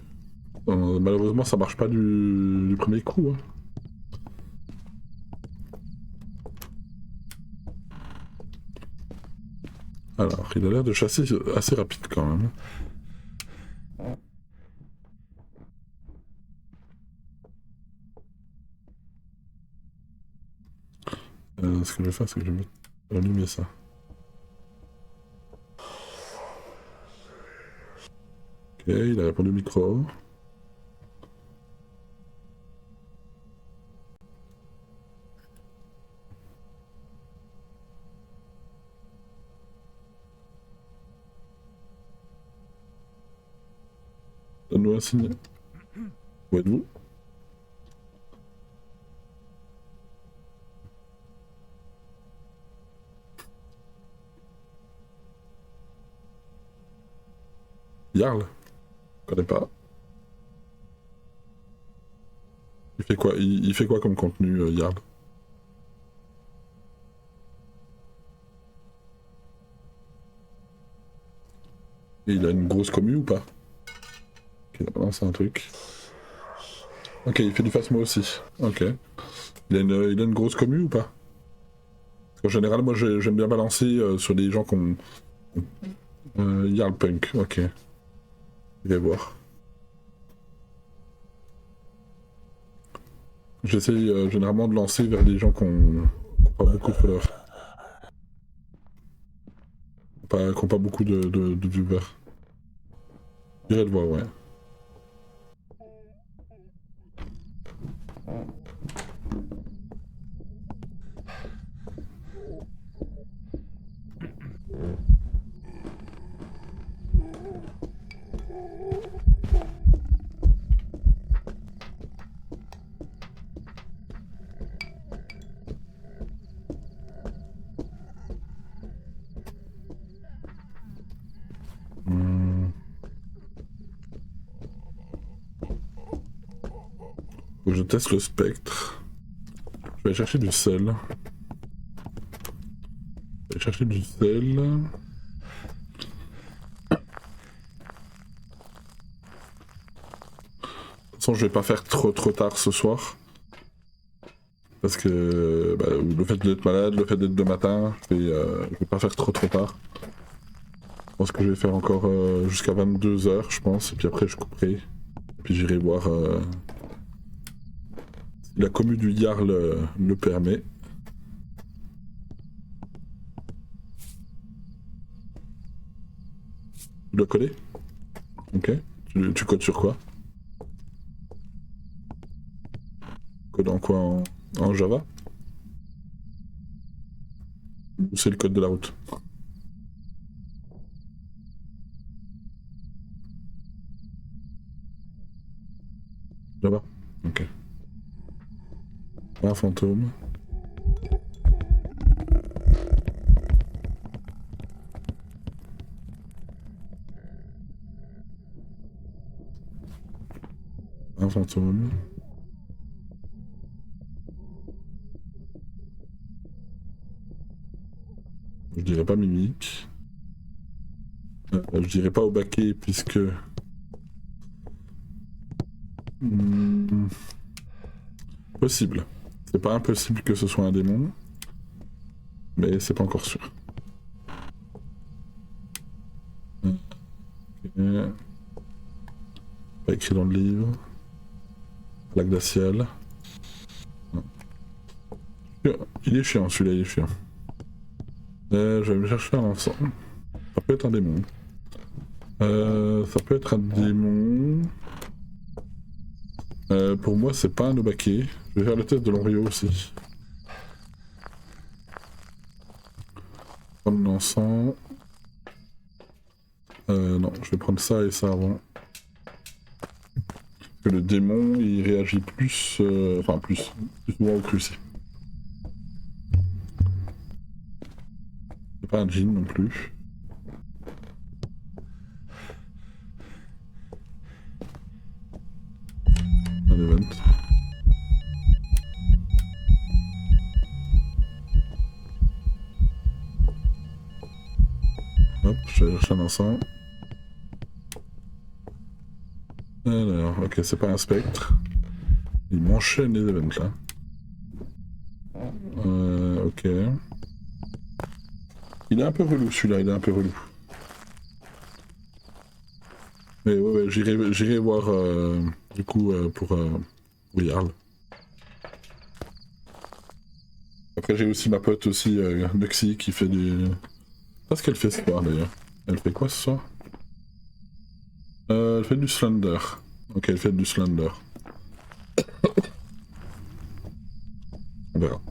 Malheureusement, ça marche pas du premier coup. Hein. Alors, il a l'air de chasser assez rapide quand même. Ce que je vais faire, c'est que je vais allumer ça. Ok, il a répondu au micro. Donne-nous un signe. Où êtes-vous? Jarl? Je connais pas. Il fait quoi il fait quoi comme contenu, Jarl? Et il a une grosse commu ou pas? Ok, non, c'est un truc. Ok, il fait du Phasmo aussi. Ok. Il a une grosse commu ou pas? En général, moi j'aime bien balancer sur des gens qu'on. Jarl Punk, ok. Je vais voir. J'essaie généralement de lancer vers des gens qui ont pas beaucoup de followers. Qui ont pas beaucoup de viewers. J'irai le voir, ouais. Faut que je teste le spectre. Je vais aller chercher du sel. Je vais aller chercher du sel. De toute façon, je vais pas faire trop tard ce soir. Parce que le fait d'être malade, le fait d'être de matin, je vais pas faire trop tard. Je pense que je vais faire encore jusqu'à 22h, je pense, et puis après je couperai. Et puis j'irai voir si la commu du Jarl le permet. Tu dois coder? Ok. Tu codes sur quoi? Code en quoi? En Java? Ou c'est le code de la route? Là-bas. Ok. Un fantôme. Un fantôme. Je dirais pas mimique. Je dirais pas au baquet puisque... Possible. C'est pas impossible que ce soit un démon. Mais c'est pas encore sûr. Ok. Pas écrit dans le livre. Lac glacial. Il est chiant celui-là, il est chiant. Je vais me chercher un encens. Ça peut être un démon. Ça peut être un démon. Pour moi, c'est pas un obake. Je vais faire le test de l'Onryo aussi. Prendre l'encens. Non, je vais prendre ça et ça avant. Parce que le démon, il réagit plus... Enfin, plus souvent au cruci. C'est pas un djinn non plus. Un event. Hop, je vais chercher un encens. Alors, ok, c'est pas un spectre. Il m'enchaîne les events là. Ok. Il est un peu relou celui-là, il est un peu relou. Mais ouais, j'irai voir du coup pour Jarl. Après j'ai aussi ma pote aussi, Nuxie, qui fait du... Pas ce qu'elle fait ce soir d'ailleurs. Elle fait quoi ce soir? Elle fait du Slender. Ok, elle fait du Slender. On verra.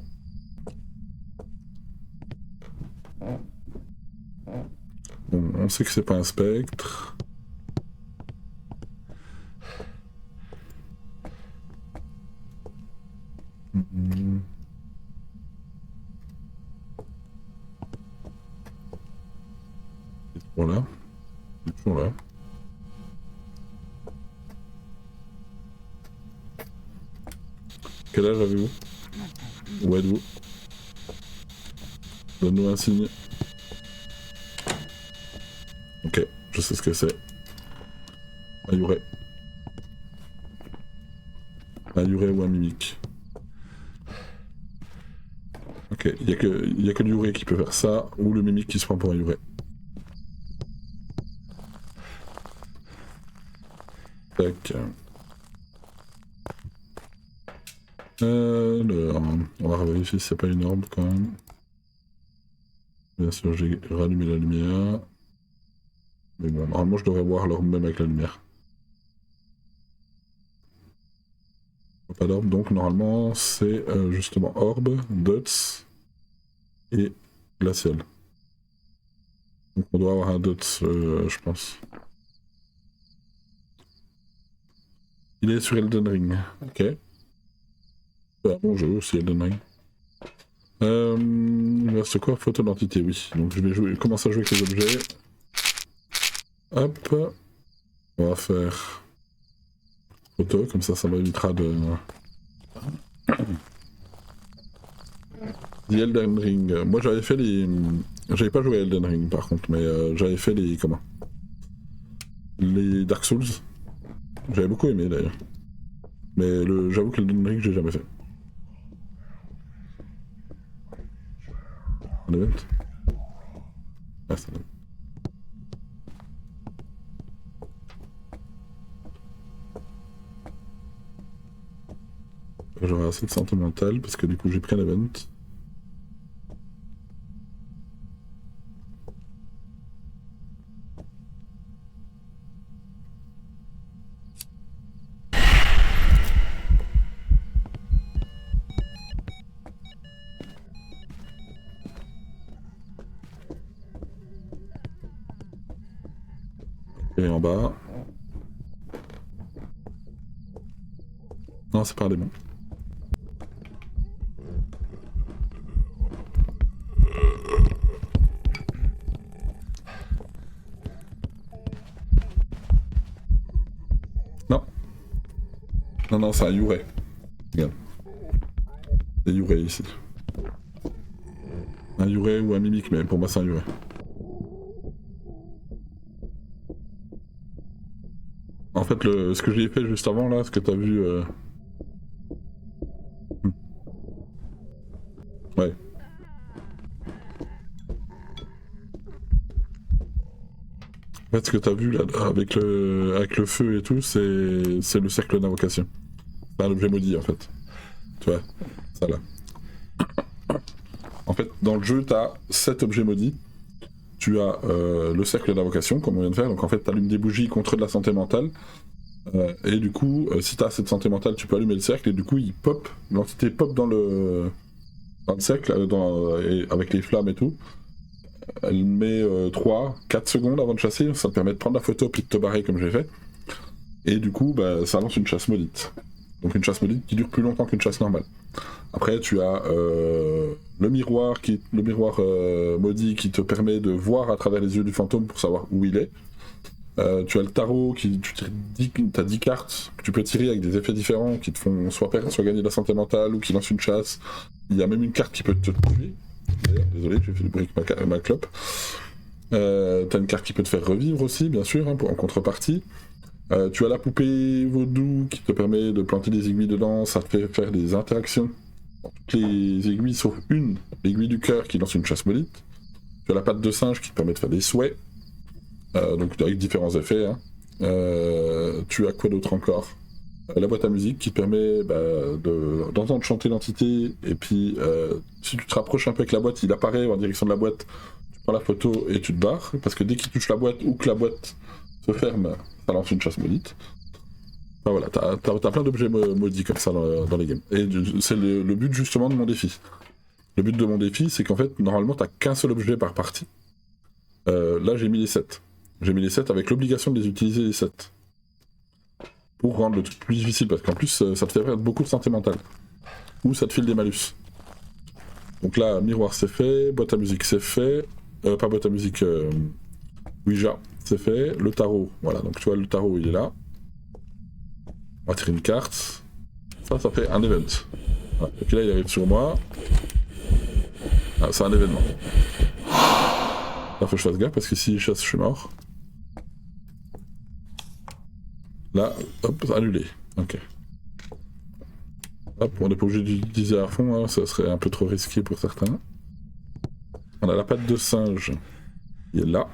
Bon, on sait que c'est pas un spectre. Voilà. Il est toujours là. Quel âge avez-vous? Où êtes-vous? Donne-nous un signe. Ok, je sais ce que c'est. Ayuré. Ayuré ou un mimique. Ok, il y a que l'Yuré qui peut faire ça, ou le mimique qui se prend pour un Yuré. Tac. On va vérifier si c'est pas une orbe quand même. Bien sûr, j'ai rallumé la lumière. Mais bon, normalement je devrais voir l'orbe même avec la lumière. Pas d'orbe, donc normalement c'est justement orbe, dots et glacial. Donc on doit avoir un dots, je pense. Il est sur Elden Ring, ok. C'est un bon jeu aussi Elden Ring. Il reste quoi? Photo d'identité, oui. Donc je vais commencer à jouer avec les objets. Hop. On va faire photo, comme ça m'évitera de... The Elden Ring. Moi j'avais fait les... J'avais pas joué à Elden Ring par contre, mais j'avais fait les... Comment? Les Dark Souls. J'avais beaucoup aimé d'ailleurs. Mais j'avoue que Elden Ring j'ai jamais fait. Un event? Ah, c'est bon. J'aurai assez de santé mentale parce que du coup j'ai pris un event. Et en bas. Non, c'est pas un démon. Non. Non, c'est un Yurei. Regarde. C'est Yurei ici. Un Yurei ou un Mimic, mais pour moi c'est un Yurei. En fait, ce que j'ai fait juste avant là, ce que t'as vu... Ouais. En fait, ce que t'as vu là, avec le feu et tout, c'est le cercle d'invocation. C'est un objet maudit en fait. Tu vois, ça là. En fait, dans le jeu, t'as 7 objets maudits. Tu as le cercle d'invocation, comme on vient de faire. Donc en fait, t'allumes des bougies contre de la santé mentale. Et du coup, si t'as cette santé mentale, tu peux allumer le cercle. Et du coup, il pop, l'entité pop dans le cercle, avec les flammes et tout. Elle met 3-4 secondes avant de chasser. Ça te permet de prendre la photo puis de te barrer comme j'ai fait. Et du coup, bah, ça lance une chasse maudite. Donc une chasse maudite qui dure plus longtemps qu'une chasse normale. Après, tu as le miroir maudit qui te permet de voir à travers les yeux du fantôme pour savoir où il est. Tu as le tarot tu as 10 cartes que tu peux tirer avec des effets différents qui te font soit perdre, soit gagner de la santé mentale ou qui lancent une chasse. Il y a même une carte qui peut te tuer. D'ailleurs, désolé, j'ai fait le bruit avec ma clope. T'as une carte qui peut te faire revivre aussi, bien sûr, hein, en contrepartie. Tu as la poupée vaudou qui te permet de planter des aiguilles dedans, ça te fait faire des interactions. Toutes les aiguilles sauf une, l'aiguille du cœur qui lance une chasse maudite. Tu as la patte de singe qui te permet de faire des souhaits, donc avec différents effets. Hein. Tu as quoi d'autre encore ? La boîte à musique qui te permet d'entendre chanter l'entité, et puis si tu te rapproches un peu avec la boîte, il apparaît en direction de la boîte, tu prends la photo et tu te barres, parce que dès qu'il touche la boîte ou que la boîte se ferme, ça lance une chasse maudite. Enfin voilà, t'as plein d'objets maudits comme ça dans les games. Et c'est le but justement de mon défi. Le but de mon défi, c'est qu'en fait, normalement, t'as qu'un seul objet par partie. Là, j'ai mis les 7. J'ai mis les 7 avec l'obligation de les utiliser les 7. Pour rendre le truc plus difficile, parce qu'en plus, ça te fait perdre beaucoup de santé mentale. Ou ça te file des malus. Donc là, miroir, c'est fait. Boîte à musique, c'est fait. Pas boîte à musique... Ouija, c'est fait. Le tarot, voilà. Donc tu vois, le tarot, il est là. On va tirer une carte. Ça fait un event. Voilà. Et puis là, il arrive sur moi. Ah, c'est un événement. Là, faut que je fasse gaffe parce que s'il chasse, je suis mort. Là, hop, annulé. Ok. Hop, on n'est pas obligé d'utiliser à fond, hein, ça serait un peu trop risqué pour certains. On a la patte de singe. Il est là.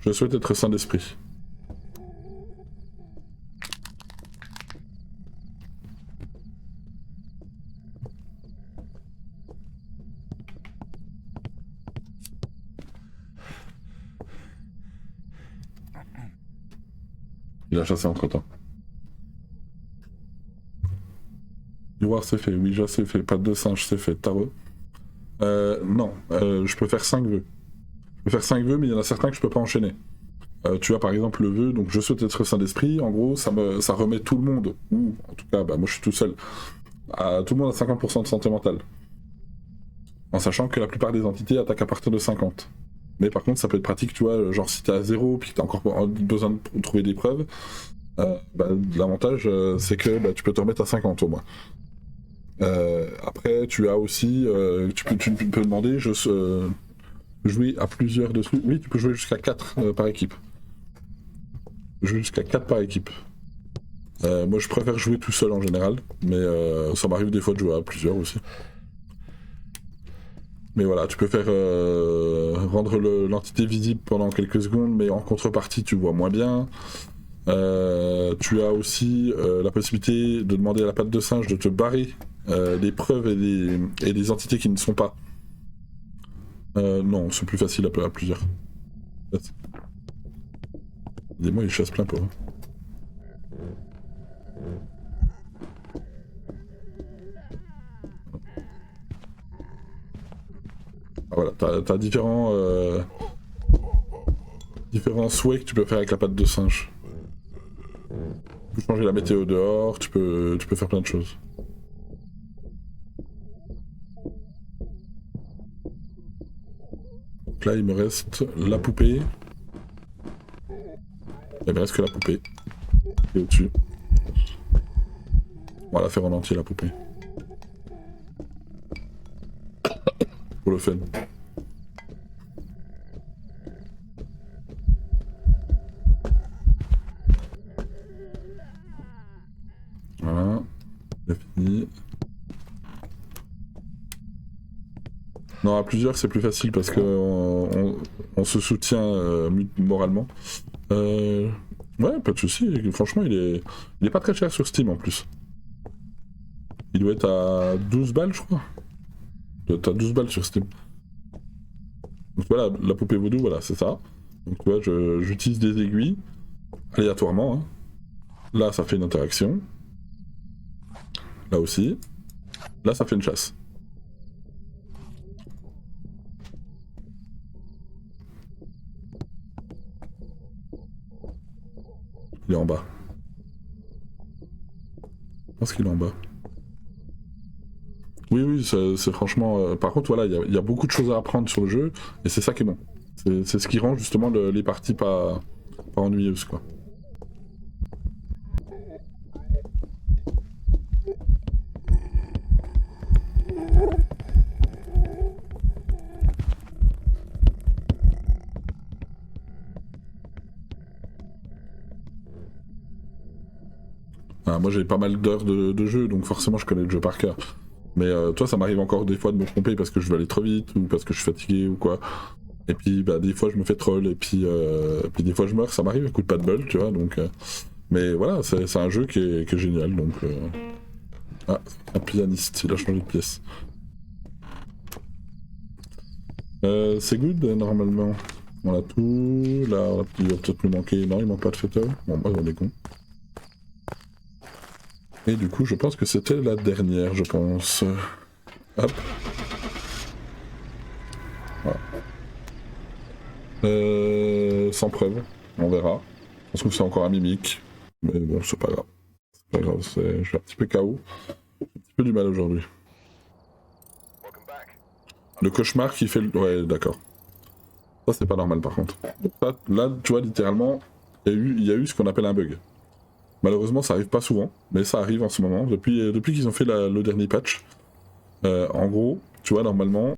Je souhaite être saint d'esprit. Il a chassé entre temps. Miroir c'est fait, Ouija c'est fait, patte de singe c'est fait, tarot. Non, je peux faire 5 vœux. Je peux faire 5 vœux, mais il y en a certains que je peux pas enchaîner. Tu as par exemple le vœu, donc je souhaite être saint d'esprit, en gros ça remet tout le monde, ou en tout cas bah, moi je suis tout seul, tout le monde a 50% de santé mentale. En sachant que la plupart des entités attaquent à partir de 50. Mais par contre ça peut être pratique, tu vois, genre si t'es à 0 puis que t'as encore besoin de trouver des preuves, l'avantage c'est que tu peux te remettre à 50 au moins. Après tu as aussi, tu peux demander jouer à plusieurs dessus. Oui, tu peux jouer jusqu'à 4 par équipe. Jouer jusqu'à 4 par équipe. Moi je préfère jouer tout seul en général, mais ça m'arrive des fois de jouer à plusieurs aussi. Mais voilà, tu peux faire rendre l'entité visible pendant quelques secondes, mais en contrepartie tu vois moins bien. Tu as aussi la possibilité de demander à la patte de singe de te barrer des preuves et des entités qui ne sont pas. Non, c'est plus facile à plusieurs. Dis-moi, il chasse plein pot. Hein. Ah, voilà, t'as différents souhaits que tu peux faire avec la patte de singe. peux changer la météo dehors, tu peux faire plein de choses. Donc là, il me reste la poupée. Il me reste que la poupée. Et au-dessus. On va la faire en entier, la poupée. Pour le fun. Voilà. C'est fini. Non, à plusieurs, c'est plus facile parce que on se soutient moralement. Ouais, pas de soucis. Franchement, il est pas très cher sur Steam en plus. Il doit être à 12 balles, je crois. Il doit être à 12 balles sur Steam. Donc voilà, la poupée vaudou, voilà, c'est ça. Donc tu vois, j'utilise des aiguilles aléatoirement. Hein. Là, ça fait une interaction. Là aussi. Là, ça fait une chasse. Il est en bas. Je pense qu'il est en bas. Oui, oui, c'est franchement... par contre, voilà, il y a beaucoup de choses à apprendre sur le jeu, et c'est ça qui est bon. C'est ce qui rend justement les parties pas ennuyeuses, quoi. Ah, moi j'ai pas mal d'heures de jeu, donc forcément je connais le jeu par cœur. Mais toi, ça m'arrive encore des fois de me tromper parce que je vais aller trop vite ou parce que je suis fatigué ou quoi. Et puis bah, des fois je me fais troll et puis des fois je meurs, ça m'arrive, écoute pas de bol, tu vois. Donc, mais voilà, c'est un jeu qui est génial. Donc, ah, un pianiste, il a changé de pièce. C'est good normalement. On a tout. Là, il va peut-être nous manquer. Non, il manque pas de fêteur. Bon, moi j'en ai con. Et du coup, je pense que c'était la dernière, je pense. Hop. Voilà. Sans preuve, on verra. Je pense que c'est encore un mimique. Mais bon, c'est pas grave. C'est pas grave, je suis un petit peu KO. J'ai un petit peu du mal aujourd'hui. Le cauchemar qui fait le... Ouais, d'accord. Ça, c'est pas normal par contre. Là, tu vois, littéralement, il y a eu ce qu'on appelle un bug. Malheureusement, ça arrive pas souvent, mais ça arrive en ce moment, depuis qu'ils ont fait le dernier patch. En gros, tu vois, normalement,